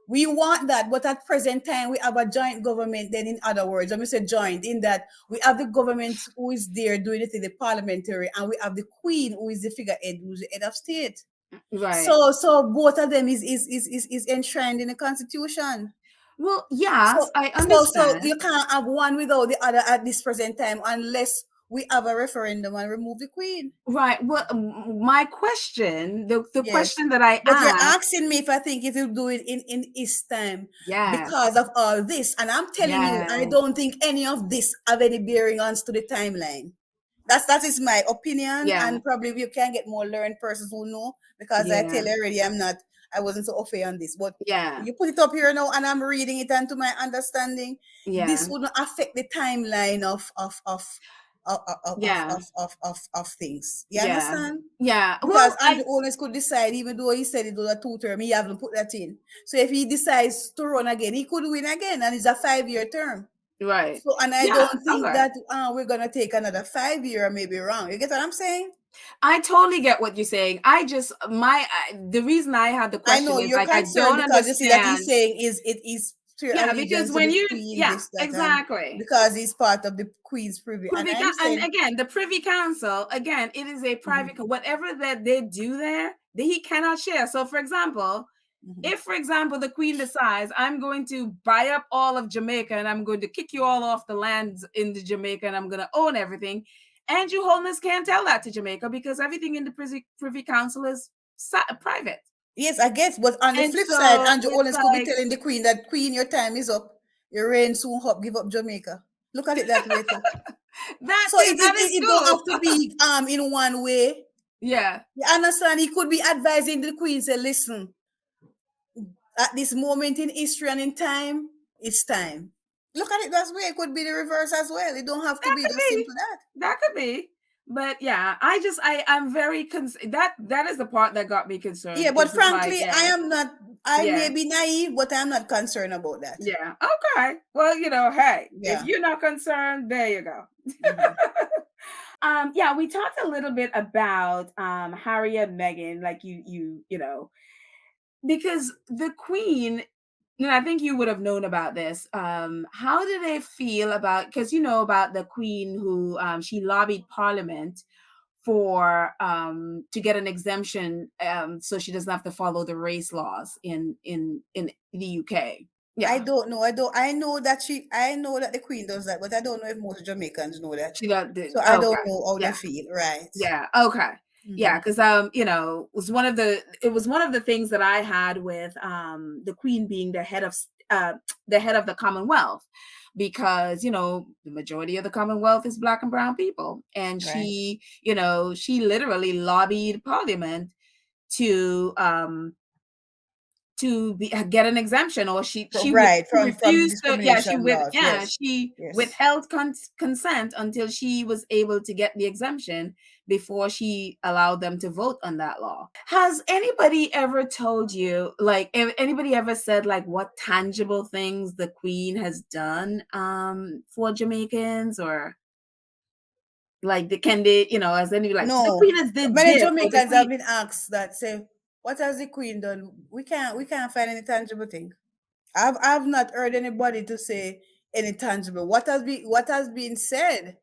We want that, but at present time we have a joint government. Then, in other words, let me say joint in that we have the government who is there doing it in the parliamentary, and we have the queen who is the figurehead, who's the head of state.
Right.
So both of them is enshrined in the constitution.
Well,
So
yes, I
so
understand.
you can't have one without the other at this present time unless we have a referendum and remove the queen.
Right. Well, my question, the
Yes.
question that I
But you're
asked,
asking me if I think if you do it in his time
yes,
because of all this. And I'm telling you, I
yes,
don't think any of this have any bearing on to the timeline. That is my opinion,
yeah,
and probably you can get more learned persons who know because I
yeah,
tell you already I wasn't so off on this. But
yeah,
you put it up here now and I'm reading it, and to my understanding, this
yeah,
wouldn't affect the timeline
yeah,
of things. You
yeah,
understand?
yeah.
Because
Well,
Andrew Holness could decide, even though he said it was a 2 term, he haven't put that in. So if he decides to run again, he could win again, and it's a 5 year term.
right.
So, and I
Yeah,
don't think
okay.
that we're gonna take another 5 year, or maybe wrong. You get what I'm saying?
I totally get what you're saying. The reason I had the
I
question
know
is
you're
like I
concerned
don't
because you see that he's
understand.
saying it is to
Yeah, because
allegiance to
when
the
you,
queen,
yeah,
this, that, and
exactly.
because he's part of the queen's privy. And I'm
And
saying,
again, the Privy Council, again, it is a
mhm,
private, whatever that they do there, he cannot share. So, for example,
mhm.
if, for example, the Queen decides, I'm going to buy up all of Jamaica and I'm going to kick you all off the lands in the Jamaica and I'm going to own everything,
Andrew Holness can't tell that to Jamaica because everything in the Privy Council is private.
Yes, I guess. But on the
And
flip side,
so
Andrew
it's
Owens could be
like,
telling the Queen that, Queen, your time is up. Your reign soon up. Give up Jamaica. Look at it that way too.
that
So
too, that is
it don't have
true.
to be in one way.
Yeah.
You understand? He could be advising the Queen, say, listen, at this moment in history and in time, it's time. Look at it that way. It could be the reverse as well. It don't have to
That
be
could
just
be.
simple that.
That could be. But yeah, I'm very that is the part that got me concerned
Yeah, but
because it's like,
frankly,
yeah,
I may
yeah,
be naive, but I'm not concerned about that.
yeah. Okay. Well, hey, if
Yeah.
you're not concerned, there you go.
Mhm.
Yeah, we talked a little bit about Harry and Meghan, like because the Queen, I think you would have known about this. How do they feel about, because you know about the Queen who she lobbied Parliament for to get an exemption so she doesn't have to follow the race laws in the UK.
I
Yeah.
don't know. I know that the Queen does that, but I don't know if most Jamaicans know that.
She got
So I
okay.
don't know how they
Yeah.
feel, right?
Yeah. Okay. Yeah,
Mhm.
because it was one of the things that I had with the Queen being the head of the Commonwealth, because the majority of the Commonwealth is Black and brown people, and
Right.
she literally lobbied Parliament to get an exemption, or
Right,
she
from the
refused to,
discrimination laws. Yes.
she
Yes.
withheld consent until she was able to get the exemption before she allowed them to vote on that law. Has anybody ever told you, like, anybody ever said like what tangible things the Queen has done for Jamaicans, or like can they, as any, like, the
No.
Queen has did
Many
this, or the
Jamaicans have
Queen.
been asked that, say, what has the Queen done? We can't find any tangible thing. I've not heard anybody to say any tangible. What has been said,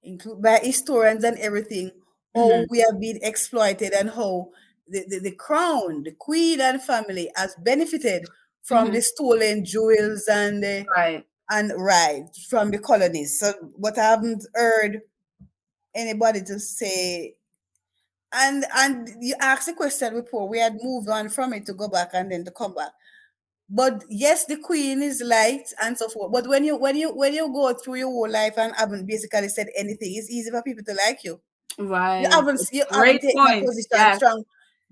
include by historians and everything, how
Mhm.
we have been exploited and how the crown, the Queen and family has benefited from the
Mhm.
stolen jewels
Right.
and right from the colonies. So, but I haven't heard anybody to say. And you asked the question before, we had moved on from it to go back and then to come back. But yes, the Queen is liked and so forth. But when you go through your whole life and haven't basically said anything, it's easy for people to like you.
Right. It's
You haven't
great
taken a
point.
position
Yes,
strong.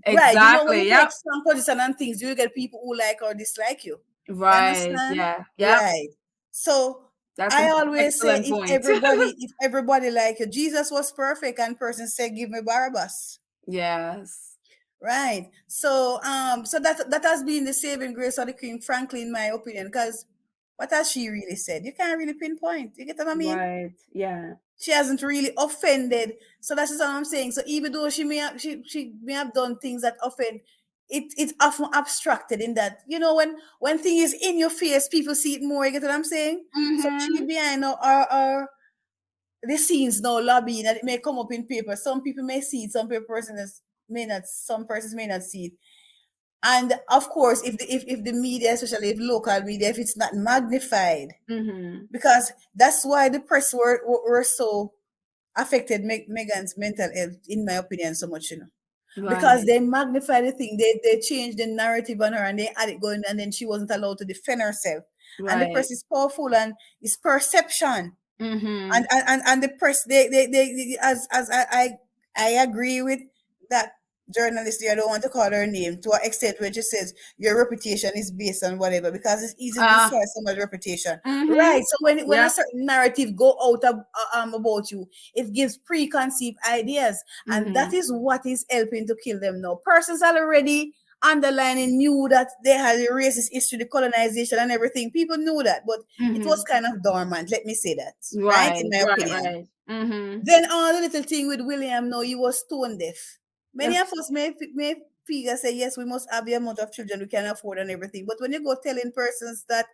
Right. When you
exactly.
take
Yep.
strong position on things, you get people who like or dislike you. You
Right.
understand?
Yeah. Yep.
Right. So
That's
I
an
always say,
excellent point.
if everybody like you, Jesus was perfect and person said, give me Barabbas.
Yes.
Right. So that has been the saving grace of the Queen, frankly, in my opinion, because what has she really said? You can't really pinpoint. You get what I mean?
Right. Yeah.
She hasn't really offended. So that's just what I'm saying. So even though she may have done things that offend, it's often abstracted in that, when thing is in your face, people see it more. You get what I'm saying? So she
Mm-hmm.
behind our the scenes now lobbying, and it may come up in paper. Some people may see it, some persons may not see it. And of course, if the media, especially if local media, if it's not magnified,
Mm-hmm.
because that's why the press were so affected Megan's mental health, in my opinion, so much, because
Right.
they magnify the thing, they changed the narrative on her and they had it going, and then she wasn't allowed to defend herself. And the
Right.
press is powerful and it's perception.
Mm-hmm.
And the press, as I agree with that journalist there, I don't want to call her name, to an extent where she says your reputation is based on whatever, because it's easy to
Ah.
destroy someone's reputation.
Mm-hmm.
Right. So when a
Yep.
certain narrative go out about you, it gives preconceived ideas, and
Mm-hmm.
that is what is helping to kill them now. Persons already underlining knew that they had a racist history, the colonization and everything. People knew that, but it was
Mm-hmm.
kind of dormant. Let me say that, right? In
Right.
my
Right.
opinion.
Right. Mm-hmm.
Then all the little thing with William, no, he was stone deaf. Many
Ugh.
of us may figure say, yes, we must have the amount of children we can afford and everything. But when you go telling persons that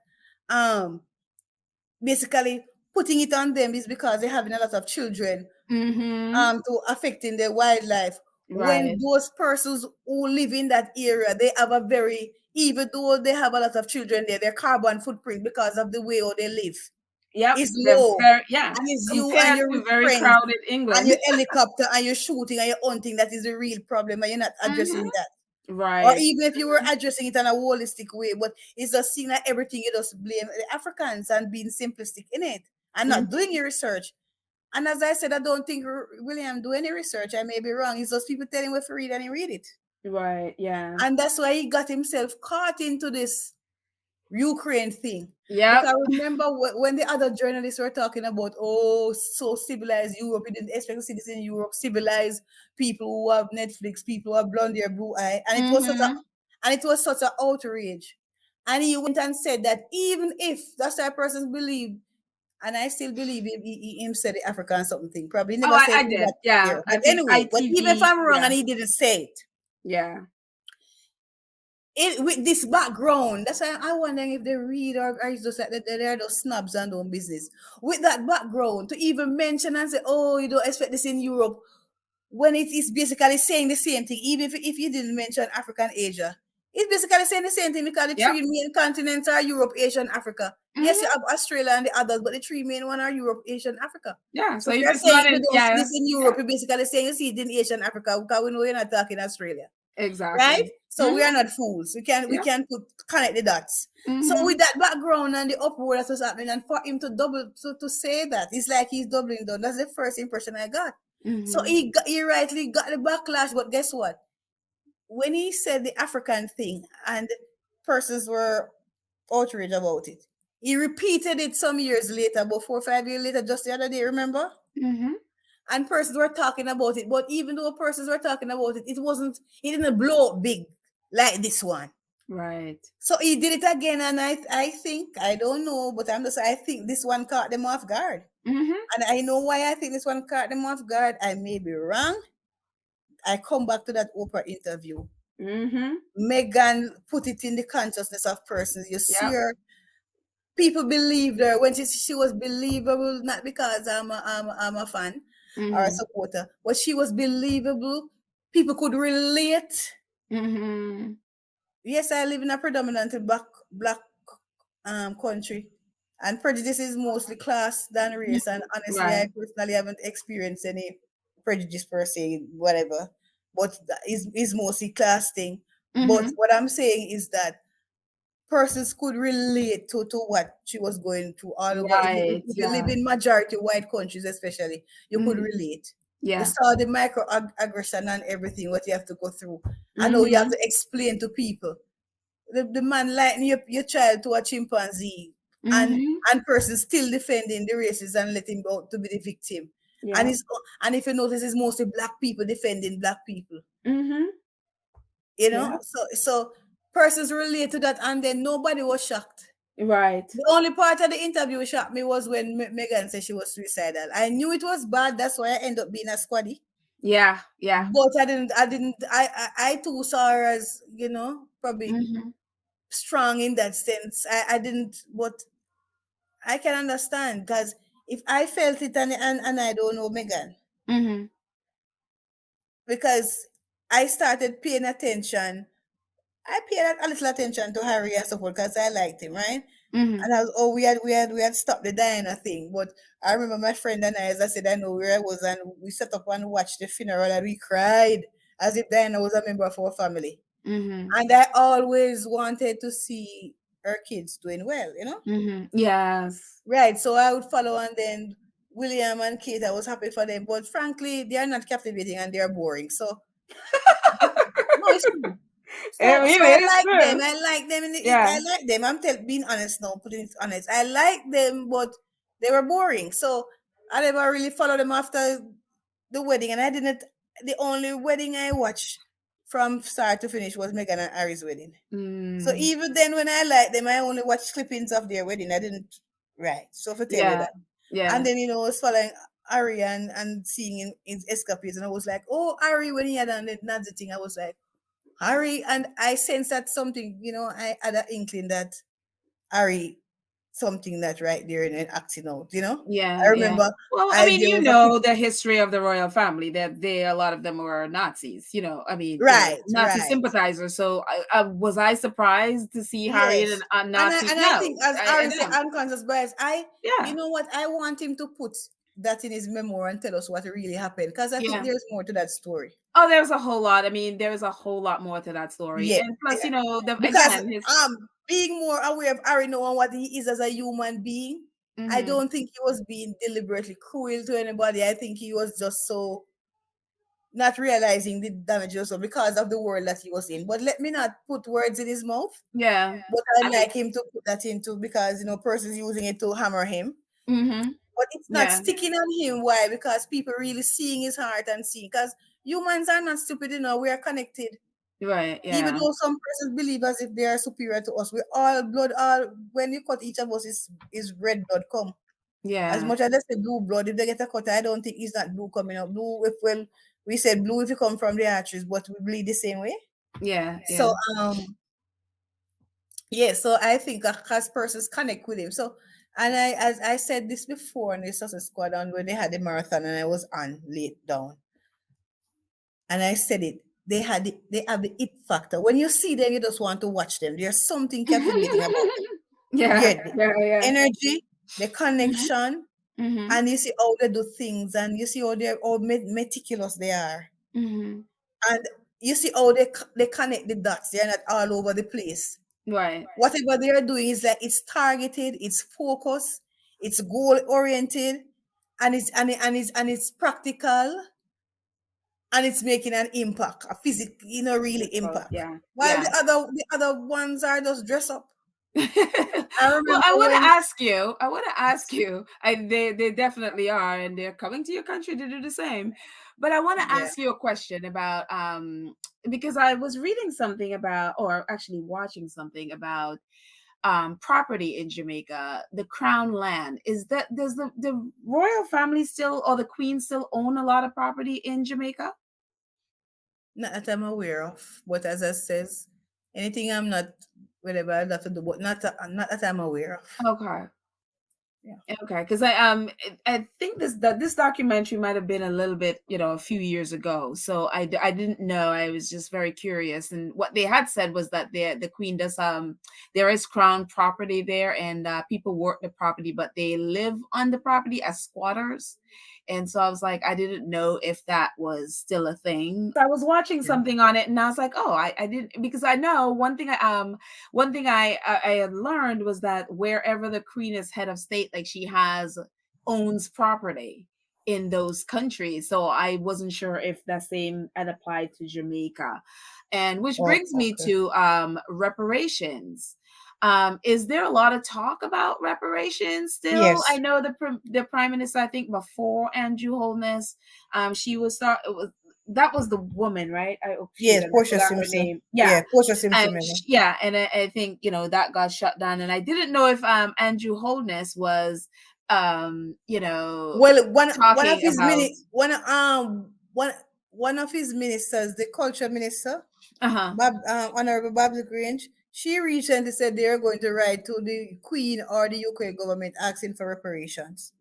um basically putting it on them is because they're having a lot of children
Mm-hmm.
to affecting their wildlife, when
Right.
those persons who live in that area, they have a very, even though they have a lot of children there, their carbon footprint, because of the way how they live,
Yep.
is
They're
low.
very, yeah.
And it's you and
Compared
your
to
rich
very
friends
crowded
and
England.
your helicopter and your shooting and your hunting that is the real problem, and you're not
Hmm.
addressing that. Or
Right.
even if you were addressing it in a holistic way, but it's just seeing that everything you just blame the Africans and being simplistic in it and not
Hmm.
doing your research. And as I said, I don't think William do any research. I may be wrong. It's just people telling him what to read and he read it.
Right. Yeah.
And that's why he got himself caught into this Ukraine thing. Because
Yep.
I remember when the other journalists were talking about, oh, so civilized Europe, you didn't expect to see this in Europe, civilized people who have Netflix, people who have blonde hair, blue eye,
Hmm.
and it was such an outrage. And he went and said that even if that's how persons believe, and I still believe him said the African something thing. Probably
Oh,
never said
I
it in
did.
that
Yeah.
here.
I
But
think
anyway, but even if
ITV.
I'm wrong
Yeah.
and he didn't say it,
Yeah.
with this background, that's why I'm wondering if they read or it's just like they're those snobs and doing business. With that background, to even mention and say, oh, you don't expect this in Europe, when it is basically saying the same thing, even if you didn't mention Africa and Asia, it's basically saying the same thing because the
Yep.
three main continents are Europe, Asia, and Africa. Yes, you
Hmm.
have Australia and the others, but the three main one are Europe, Asia, and Africa.
Yeah.
So
So
if
if
you're
it's
saying
not
if you
in,
don't see
yeah,
this in Europe,
yeah,
you're basically saying you see it in Asia and Africa because we know you're not talking Australia, right?
exactly.
So we
Hmm.
are not fools. We
Yep.
can put connect the dots. So
Hmm.
with that background and the uproar that was happening, and for him to double to say that, it's like he's doubling down. That's the first impression I got. So
Hmm.
he rightly got the backlash, but guess what? When he said the African thing and persons were outraged about it, he repeated it some years later, about 4 or 5 years later, just the other day, remember?
Hmm.
And persons were talking about it. But even though persons were talking about it, it didn't blow up big like this one.
Right.
So he did it again, and I think, I don't know, but I think this one caught them off guard.
Hmm.
And I know why I think this one caught them off guard. I may be wrong. I come back to that Oprah interview.
Hmm.
Meghan put it in the consciousness of persons. You see
Yep.
her, people believed her when she was believable, not because I'm a fan or a
Hmm.
supporter, but she was believable. People could relate.
Hmm.
Yes, I live in a predominantly black country, and prejudice is mostly class than race. And honestly, I
Right.
personally haven't experienced any prejudice per se, whatever. But is mostly class thing. But
Hmm.
what I'm saying is that persons could relate to what she was going through all over.
Right.
If you live
Yeah.
in majority white countries, especially, you could
Hmm.
relate. You
Yeah.
saw the microaggression and everything, what you have to go through. I know you have
Hmm.
to explain to people. The man lighten your child to a chimpanzee, and
Hmm.
person still defending the racists and let him go to be the victim. And
Yeah.
it's and if you notice, it's mostly black people defending black people.
Hmm.
You know,
Yeah.
so persons relate to that, and then nobody was shocked.
Right.
The only part of the interview shocked me was when Megan said she was suicidal. I knew it was bad. That's why I ended up being a squaddy.
Yeah. Yeah.
But I too saw her as, probably
Hmm.
strong in that sense. I didn't, but I can understand because if I felt it and I don't know Megan,
Hmm.
because I started paying attention. I paid a little attention to Harry and so forth because I liked him, right?
Hmm.
And I was, oh, we had stopped the Diana thing. But I remember my friend and I, as I said, I know where I was, and we set up and watched the funeral, and we cried as if Diana was a member of our family.
Hmm.
And I always wanted to see her kids doing well,
Hmm. Yes.
Right. So I would follow, and then William and Kate, I was happy for them. But frankly, they are not captivating and they are boring. So no, it's true.
It
So
really
I
is
like them.
true.
I like them. I
Yeah.
like them. Being honest now, putting it honest. I like them, but they were boring. So I never really followed them after the wedding, and I didn't. The only wedding I watched from start to finish was Meghan and Harry's wedding. So
Mm.
even then, when I liked them, I only watched clippings of their wedding. I didn't. Right. So for tell you
Yeah.
that, and
Yeah.
then I was following Harry and seeing in escapades, and I was like, oh, Harry, when he had done the Nazi thing, I was like, Harry, and I sense that something, I had an inkling that Harry something that right there and then acting out, you know. I
Yeah, yeah.
remember
Well, I mean,
there
you
was a
know the history of the royal family, that they a lot of them were Nazis, I mean,
right,
Nazi
right.
sympathizers. So was I surprised to see Harry in
Yes.
a Nazi?
And I
No,
think as
I
Ari said,
don't.
unconscious bias, you
Yeah,
know what, I want him to put that in his memoir and tell us what really happened. Because I think
yeah.
there's more to that story.
Oh, there's a whole lot. I mean, there's a whole lot more to that story.
Yeah.
And plus,
Yeah. Because
again, his
being more aware of Ari knowing what he is as a human being, I
hmm
don't think he was being deliberately cruel to anybody. I think he was just so not realizing the damage also because of the world that he was in. But let me not put words in his mouth.
yeah.
But I'd
I mean,
like him to put that into because persons using it to hammer him.
hmm
But it's not
yeah,
sticking on him. Why? Because people really seeing his heart and seeing. Because humans are not stupid, we are connected.
right,
Even
yeah,
though some persons believe as if they are superior to us, we all blood. All when you cut each of us is red blood come. As
yeah,
much as they say blue blood, if they get a cut, I don't think it's not blue coming out. Blue, if well, we said blue if you come from the arteries, but we bleed the same way.
yeah,
So
yeah.
yeah, so I think as persons connect with him. So and as I said this before in the Sussex Squadron when they had the marathon and I was on late down. And I said it, they have the it factor. When you see them, you just want to watch them. There's something captivating about them.
Yeah,
Yeah, the
yeah, yeah.
energy, the
Mhm,
connection,
mhm,
and you see how they do things, and you see how meticulous they are,
mhm.
and you see how they connect the dots. They're not all over the place.
Right.
Whatever they are doing is like it's targeted, it's focused, it's goal oriented, and it's practical, and it's making an impact, a physical, really
Physical,
impact.
yeah,
While
yeah.
the other ones are just dress up. I
Well,
remember when
I want to ask you, they definitely are, and they're coming to your country to do the same. But I want to
yeah.
ask you a question about, because I was reading something about, or actually watching something about, property in Jamaica, the crown land. Is that, does the royal family still, or the queen still own a lot of property in Jamaica?
Not that I'm aware of, but as I says, anything I'm not whatever I have to do, but not that I'm aware of.
Okay.
Yeah.
Okay, because I think this documentary might have been a little bit, a few years ago. So I didn't know. I was just very curious, and what they had said was that the queen does, there is crown property there, and people work the property, but they live on the property as squatters. And so I was like, I didn't know if that was still a thing. I was watching
Yeah.
something on it, and I was like, oh, I didn't, because I know one thing I had learned was that wherever the queen is head of state, like she owns property in those countries. So I wasn't sure if that same had applied to Jamaica. And which
Oh,
brings me
okay.
to reparations. Is there a lot of talk about reparations still? I
Yes.
know the prime minister, I think before Andrew Holness, she was that was the woman, right? Oh shoot,
Yes,
and I
Portia
forgot her
Simpson.
name. Yeah,
Yeah, Portia Simpson. Megan.
yeah, and I think that got shut down, and I didn't know if Andrew Holness was
Well, one of
talking
his
about
one of his ministers, the culture minister,
uh-huh.
Honorable Babs Grange, she recently said they are going to write to the Queen or the UK government asking for reparations.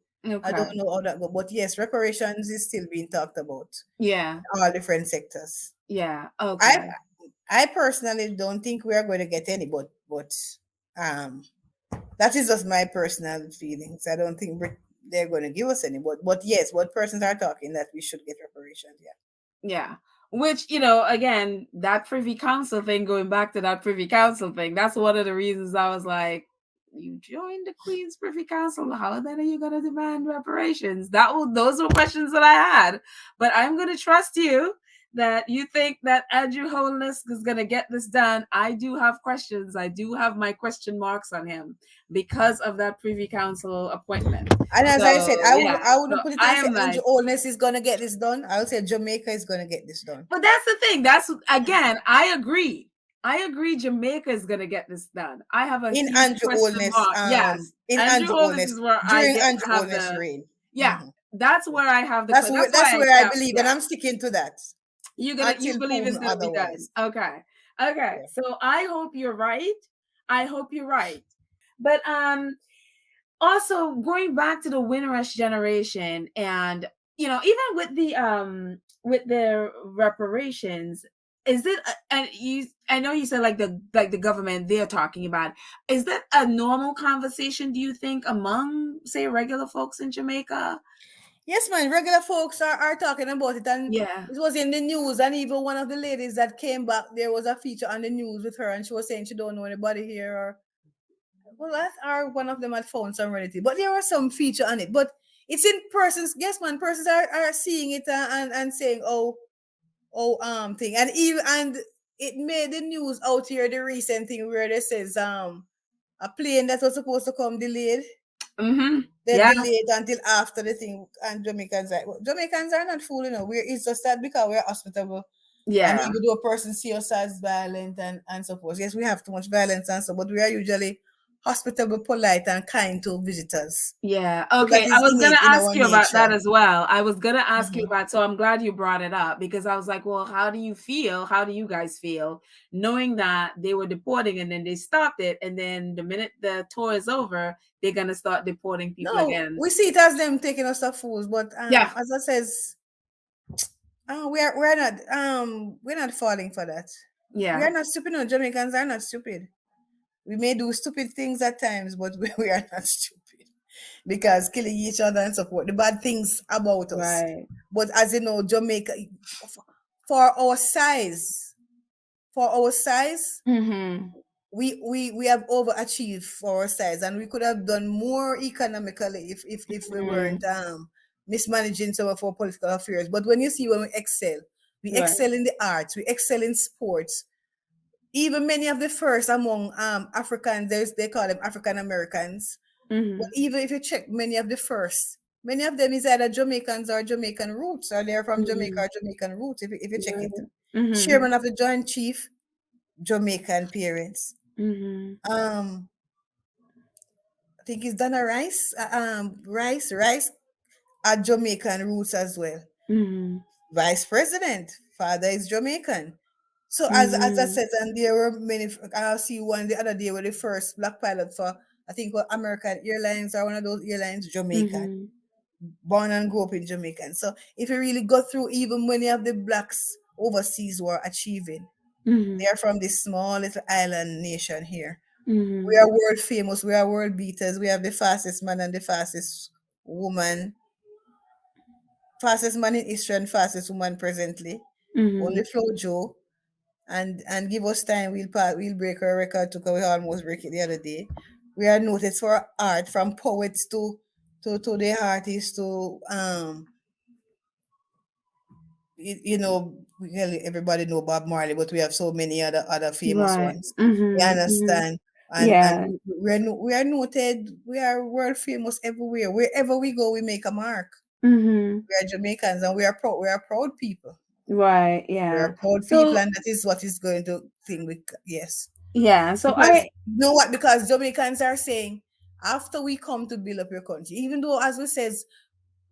I don't
Okay.
know how that go, but yes, reparations is still being talked about
Yeah.
in all different sectors.
Yeah.
I
Okay.
I personally don't think we are going to get any, but um, that is just my personal feelings. I don't think they're going to give us any, but yes, what persons are talking that we should get reparations. Yeah.
Yeah. Which, again, that Privy Council thing, going back to that Privy Council thing, that's one of the reasons I was like, you joined the Queen's Privy Council. How then are you going to demand reparations? Those were questions that I had. But I'm going to trust you that you think that Andrew Holness is going to get this done. I do have questions. I do have my question marks on him because of that Privy Council appointment.
And as I
So,
said,
yeah.
I
So
wouldn't put it
I
and say
am
Andrew
like,
Holness is going to get this done. I would say Jamaica is going to get this done.
but that's the thing. That's again, I agree. I agree Jamaica is gonna get this done. I have a
In
huge
Andrew
question
Holness,
mark. Yes.
in
Andrew
Andrew
Holness
Holness
is where I
during
get
Andrew
have
Holness
the
reign.
yeah, that's where I have the
That's
question.
where
That's why I
I
felt
believe, and
yeah.
I'm sticking to that
You
until
believe it's
proven
gonna be done.
otherwise.
Okay. Okay.
Yeah.
So I hope you're right. I hope you're right. But
also going back to the Windrush generation, and even with the reparations, is it and you I know you said like the government they're talking about, is that a normal conversation, do you think, among, say, regular folks in Jamaica?
Yes, man. Regular folks are talking about it, and
Yeah.
it was in the news. And even one of the ladies that came back, there was a feature on the news with her, and she was saying she don't know anybody here, or well, that or one of them had found some relative. But there was some feature on it. But it's in persons. Yes, man. Persons are seeing it and saying, thing, and even and it made the news out here. The recent thing where they says a plane that was supposed to come delayed.
Mm-hmm.
They
Yeah.
delayed until after the thing, and Jamaicans are not fooling. We're it's just that because we're hospitable, and
Yeah.
even though a person see us as violent and so forth, yes, we have too much violence and so, but we are usually hospitable, polite, and kind to visitors.
Yeah.
So that
Okay. I
is
was gonna
innate in
ask
our
you about that
nature.
as well. I was gonna ask you
Mhm.
about, so I'm glad you brought it up, because I was like, well, how do you feel? How do you guys feel knowing that they were deporting and then they stopped it, and then the minute the tour is over, they're gonna start deporting people
No,
again?
we see it as them taking us as fools, but
Yeah.
as I says, we're not falling for that. We
Yeah.
are not stupid. No, Jamaicans are not stupid. We may do stupid things at times, but we are not stupid because killing each other and support the bad things about us.
Right.
But as you know, Jamaica, for our size, for our size,
Mm-hmm.
we have overachieved for our size, and we could have done more economically if we
Mm-hmm.
weren't mismanaging some of our political affairs. But when you see when we
Right.
excel in the arts, we excel in sports. Even many of the first among Africans, they call them African Americans. But
Mm-hmm.
even if you check many of the first, many of them is either Jamaicans or Jamaican roots, or they're from Jamaica
Mm-hmm.
or Jamaican roots. If you check
Right.
it,
Mm-hmm.
chairman of the Joint Chief, Jamaican parents.
Mm-hmm.
Um, I think it's Donna Rice. Rice are Jamaican roots as well.
Mm-hmm.
Vice President, father is Jamaican. So as I
Mm-hmm.
said, and there were many. I see one the other day with the first black pilot for I think what American Airlines or one of those airlines, Jamaican,
Mm-hmm.
born and grew up in Jamaican. So if you really go through, even many of the blacks overseas were achieving.
Mm-hmm.
They are from this small little island nation here. We
Mm-hmm.
are world famous. We are world beaters. We have the fastest man and the fastest woman, fastest man in history and fastest woman presently.
Mm-hmm.
Only Flo Joe. And give us time, we'll break our record too, 'cause we almost break it the other day. We are noted for art, from poets to the artists to everybody know Bob Marley, but we have so many other famous
Right.
ones. You
Mm-hmm. Mm-hmm.
understand? And
Yeah.
we are noted, we are world famous everywhere. Wherever we go, we make a mark.
Mm-hmm.
We are Jamaicans, and we are proud people.
Right.
We
Yeah.
are proud people,
So
and that is what is going to think we yes.
yeah. So
Because
I.
you know what? Because Jamaicans are saying, after we come to build up your country, even though as we says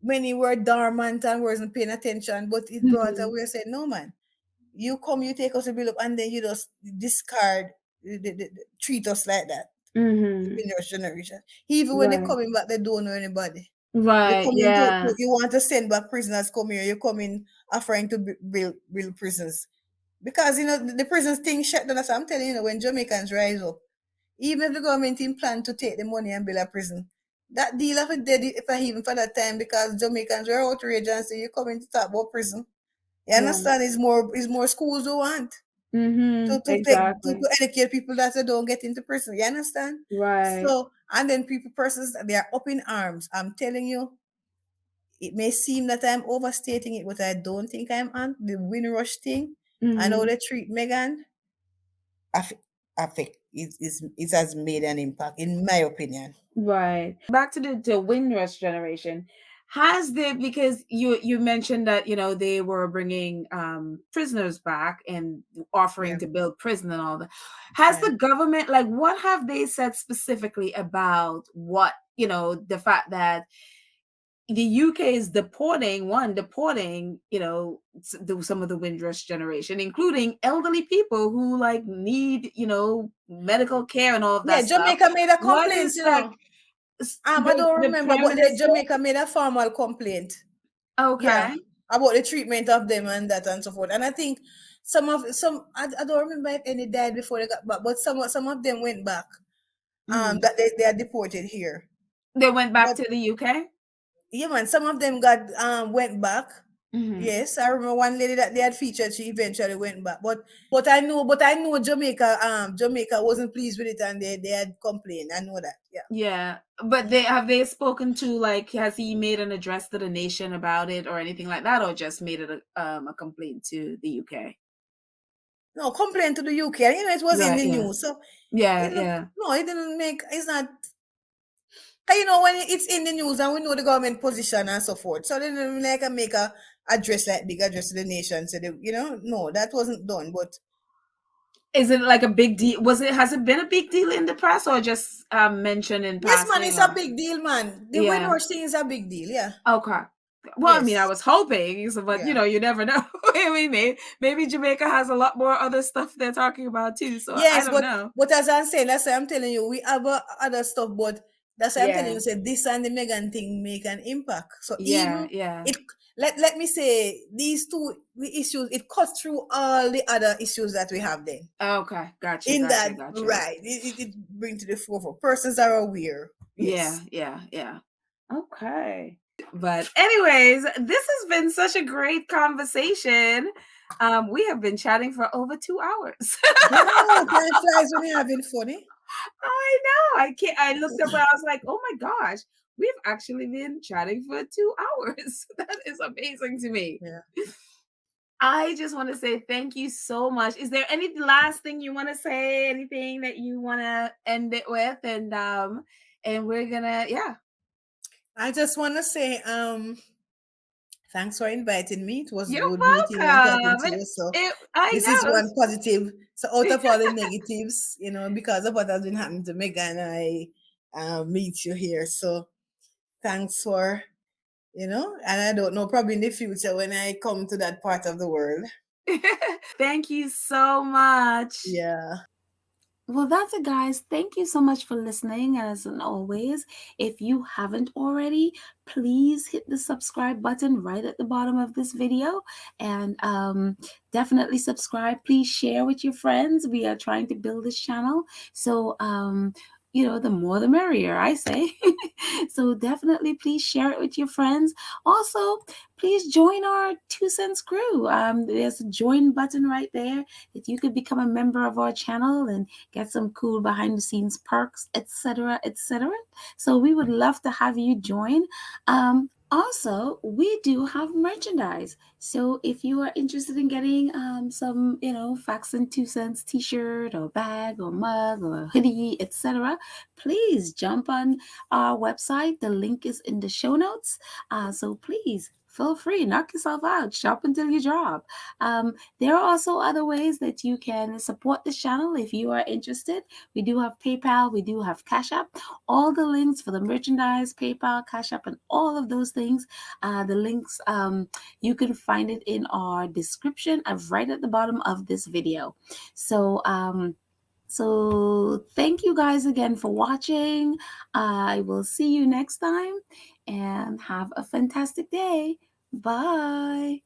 many were dormant and wasn't paying attention, but it brought
Mm-hmm.
away saying, no man, you come, you take us to build up, and then you just discard, treat us like that.
Mm-hmm.
In your generation, even when they're
Right.
coming back, they don't know anybody. You
Right.
come into
Yeah.
you want to send back prisoners. Come here. You come in offering to build prisons because the prisons thing shut down. So I'm telling you, when Jamaicans rise up, even if the government in plan to take the money and build a prison, that deal of it dead if I even for that time because Jamaicans were outraged and say you coming to talk about prison. You
Right.
understand? Is more schools who want
Mm-hmm.
to take
Exactly.
to educate people that they don't get into prison. You understand?
Right.
So and then persons they are up in arms. I'm telling you, it may seem that I'm overstating it, but I don't think I'm on the Windrush thing. I know
Mm-hmm.
they treat Megan. Affect it has made an impact, in my opinion.
Right. Back to the Windrush generation. Has the Because you mentioned that they were bringing prisoners back and offering
Yeah,
to build prison and all that. Has
yeah.
the government, like, what have they said specifically about what the fact that the UK is deporting some of the Windrush generation, including elderly people who like need medical care and all of
Yeah,
that stuff.
Jamaica made a
What
complaint,
is like?
I don't
The
remember,
prime
but the
minister.
Jamaica made a formal complaint. Yeah,
Okay.
about the treatment of them and that and so forth. And I think I don't remember if any died before they got back, but some of them went back.
Mm.
That they are deported here.
They went back
But
to the UK.
yeah, man, some of them got went back.
Hmm.
Yes, I remember one lady that they had featured. She eventually went back, but I know Jamaica wasn't pleased with it, and they had complained. I know that. Yeah.
Yeah, but they spoken to, like, has he made an address to the nation about it or anything like that, or just made it a complaint to the UK?
No, complaint to the UK. It was in
Right.
the
Yeah.
news, so
Yeah.
it look
Yeah.
no, it didn't make. It's not. When it's in the news and we know the government position and so forth, so then like I make a address like big address to the nation. So no, that wasn't done. But
Is it like a big deal? Has it been a big deal in the press, or just mentioned in
yes, man,
passing?
it's a
Or
big deal, man. The
yeah.
Windrush thing is a big deal. Yeah.
Okay. Well, I mean, I
Yes.
was hoping, so, but
Yeah.
you never know. I mean, maybe Jamaica has a lot more other stuff they're talking about too. So I
Yes,
don't
but
know.
as I'm saying, that's why I'm telling you, we have other stuff, but that's why I'm telling
Yeah.
you, say this and the Megan thing make an impact. So
Yeah.
even
Yeah.
it let me say these two issues, it cuts through all the other issues that we have then.
Okay. Gotcha.
In
Gotcha.
that,
Gotcha.
right, it brings to the forefront. Persons are aware.
Yeah,
Yes.
yeah, yeah. Okay. But anyways, this has been such a great conversation. We have been chatting for over 2 hours.
Wow, time flies when you're having funny.
I know. I can't. I looked up and I was like, oh my gosh, we've actually been chatting for 2 hours. That is amazing to me.
Yeah.
I just want to say thank you so much. Is there any last thing you want to say? Anything that you want to end it with? And we're gonna, yeah.
I just want to say, thanks for inviting me. It was
You're
good meeting you and talking
welcome.
to you. So
I
this is
know.
one positive. So out of all the negatives, because of what has been happening to Megan, I meet you here. So thanks for, and I don't know, probably in the future when I come to that part of the world.
Thank you so much.
Yeah.
Well, that's it, guys. Thank you so much for listening. As always, if you haven't already, please hit the subscribe button right at the bottom of this video and definitely subscribe. Please share with your friends. We are trying to build this channel. So, the more the merrier, I say. So, definitely please share it with your friends. Also, please join our 2 cents crew. There's a join button right there that you could become a member of our channel and get some cool behind the scenes perks, etc., etc. So we would love to have you join. Also, we do have merchandise. So if you are interested in getting some, Facts and 2 cents t-shirt or bag or mug or hoodie, etc., please jump on our website. The link is in the show notes. So please feel free, knock yourself out, shop until you drop. There are also other ways that you can support this channel if you are interested. We do have PayPal, we do have Cash App. All the links for the merchandise, PayPal, Cash App, and all of those things, the links, you can find it in our description of right at the bottom of this video. So thank you guys again for watching. I will see you next time and have a fantastic day. Bye.